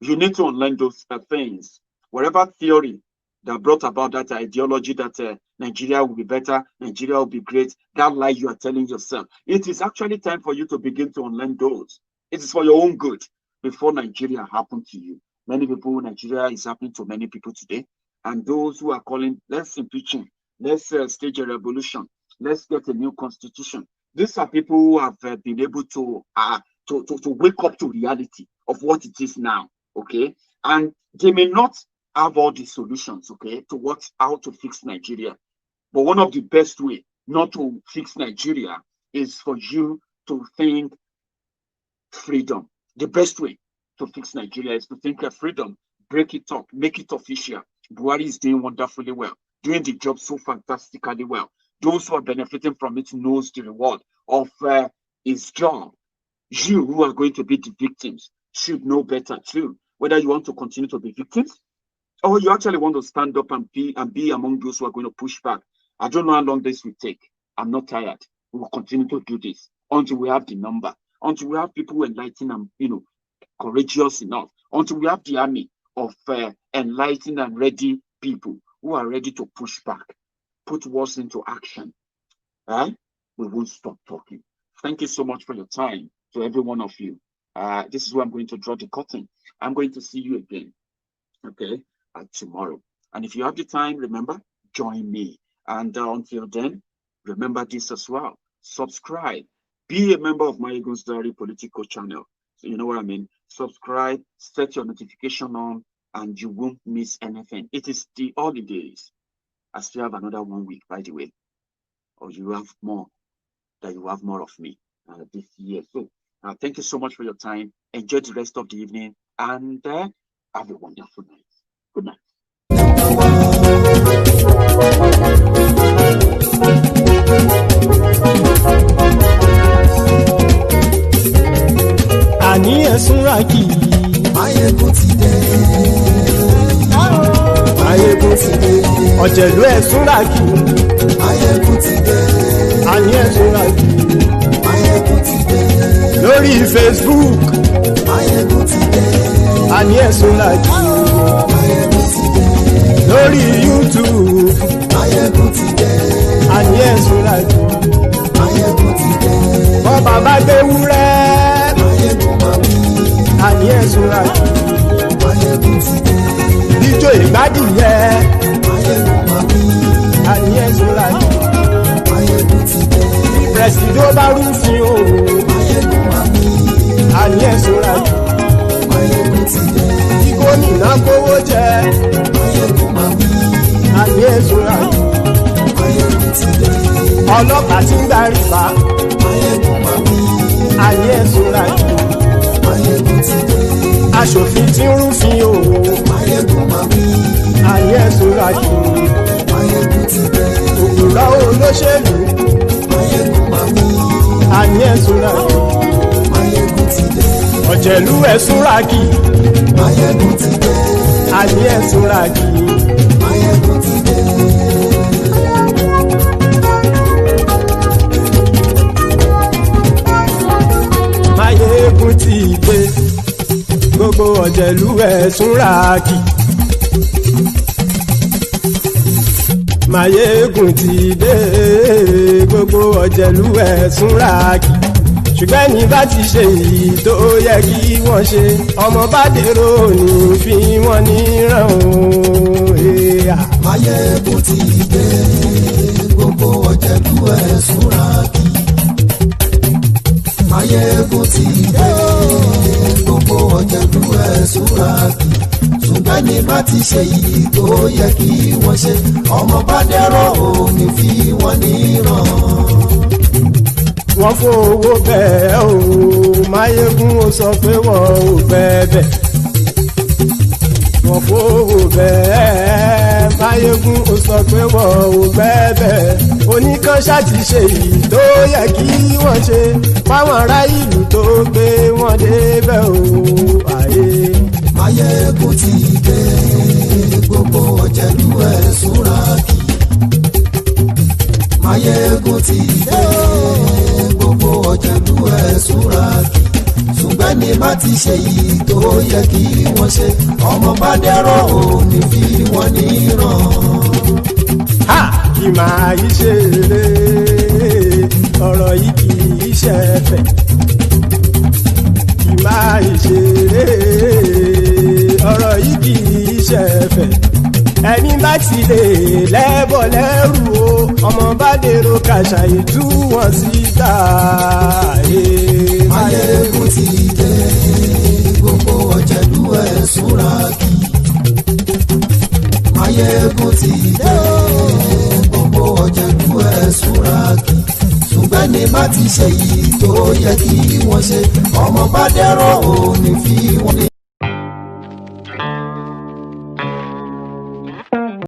You need to unlearn those things. Whatever theory that brought about that ideology that Nigeria will be better, Nigeria will be great, that lie you are telling yourself, it is actually time for you to begin to unlearn those. It is for your own good before Nigeria happened to you. Many people, Nigeria is happening to many people today. And those who are calling, let's impeach him, let's stage a revolution, let's get a new constitution. These are people who have been able to wake up to reality of what it is now, okay? And they may not have all the solutions, okay, to how to fix Nigeria. But one of the best way not to fix Nigeria is for you to think freedom. The best way to fix Nigeria is to think of freedom, break it up, make it official. Buhari is doing wonderfully well, doing the job so fantastically well. Those who are benefiting from it knows the reward of his job. You who are going to be the victims should know better too, whether you want to continue to be victims or you actually want to stand up and be among those who are going to push back. I don't know how long this will take. I'm not tired. We will continue to do this until we have the number, until we have people enlightened and courageous enough, until we have the army of enlightened and ready people who are ready to push back, put words into action. We won't stop talking. Thank you so much for your time, to every one of you. This is where I'm going to draw the curtain. I'm going to see you again, okay, tomorrow. And if you have the time, remember, join me. And until then, remember this as well. Subscribe. Be a member of Maiyegun's Diary political channel. So you know what I mean? Subscribe, set your notification on, and you won't miss anything. It is the holidays. I still have another 1 week, by the way. Or you have more, that you have more of me this year. So thank you so much for your time. Enjoy the rest of the evening and have a wonderful night. Good night. Àní ẹ̀sùnra kì í. Maiyegun ti dé. Maiyegun ti dé. Ọ̀jẹ̀lú ẹ̀sùnra kì í. Maiyegun ti dé. Àní ẹ̀sùnra kì í. Maiyegun ti dé. Lórí Facebook. Maiyegun ti dé. Àní ẹ̀sùnra kì í. Maiyegun ti dé. Lórí YouTube. Maiyegun ti dé. Àní ẹ̀sùnra kì í. Maiyegun ti dé. Wọ́n bàbá gbé wúrẹ́. Àní ẹ̀sùnra kì í. Maiyegun ti dé. Ijó ìgbádìyẹ. Àní ẹ̀sùnra kì í. Maiyegun ti dé. Pẹ̀sìdó bá rúfin o. Àní ẹ̀sùnra kì í. Maiyegun ti dé. Kí gómìnà kówó jẹ. Àní ẹ̀sùnra kì í. Maiyegun ti dé. Ọlọ́pàá tí ń gba rìbá. Àní ẹ̀sùnra kì í. Maiyegun ti dé. Aṣòfin tí ń rúfin o. Àní ẹ̀sùnra kì í. Maiyegun ti dé. Òpùrọ́ olóṣèlú. Àní ẹ̀sùnra kì í. Maiyegun ti dé. Ọ̀jẹ̀lú ẹ̀sùnra kì í. Maiyegun ti dé. Àní ẹ̀sùnra kì í. Maiyegun ti dé. Maiyegun ti dé. Gbogbo ọ̀jẹ̀lú ẹ̀sùnra kì í. Maiyegun ti dé. Gbogbo ọ̀jẹ̀lú ẹ̀sùnra kì í. Ṣùgbọ́n ní bá ti ṣe èyí tó yẹ kí wọ́n ṣe, ọmọ bá dèrò ní fi wọ́n níran o. Maiyegun ti dé. Gbogbo ọ̀jẹ̀lú ẹ̀sùnra kì í. Maiyegun ti dé. Gbogbo ọ̀jẹ̀lú ẹ̀sùnra kì í. Ṣùgbọ́n ní bá ti ṣe èyí tó yẹ kí wọ́n ṣe, ọmọ bá dèrò ní fi wọ́n níran. Wọ́n fowó bẹ́ẹ̀ o. Maiyegun ó sọ pé wọ́n ò bẹ́ẹ̀. Wọ́n fowó bẹ́ẹ̀. Maiyegun ó sọ pé wọ́n ò bẹ́ẹ̀. Oníkan ṣáàtì ṣe èyí tó yẹ kí wọ́n ṣe fáwọn ará ìlú tó gbé wọn débẹ̀ o. Maiyegun ti dé. Gbogbo ọ̀jẹ̀lú ẹ̀sùnra kì í. Maiyegun ti dé. Gbogbo ọ̀jẹ̀lú ẹ̀sùnra kì í. Ṣùgbọ́n ní bá ti ṣe yìí tó yẹ kí wọ́n ṣe, ọmọ bá dẹ́rọ̀ ò ní fi wọ́n níran. Kì máa yí ṣe eré, ọ̀rọ̀ yìí kì í ṣe ẹ̀fẹ̀. Kì máa yí ṣe eré, ọ̀rọ̀ yìí kì í ṣe ẹ̀fẹ̀. Ẹni bá ti lè lẹ́bọ̀ lẹ́rù o, ọmọ bá dèrò kàṣà ìtú wọn síta. Maiyegun ti dé. Gbogbo ọ̀jẹ̀lú ẹ̀sùnra kì í. Maiyegun ti dé gbogbo ọ̀jẹ̀lú ẹ̀ súnra kì ṣùgbọ́n ní bá ti ṣe yìí tó yẹ kí wọ́n ṣe ọmọ bá dẹ́rọ̀ ò ní fi wọ́n ní.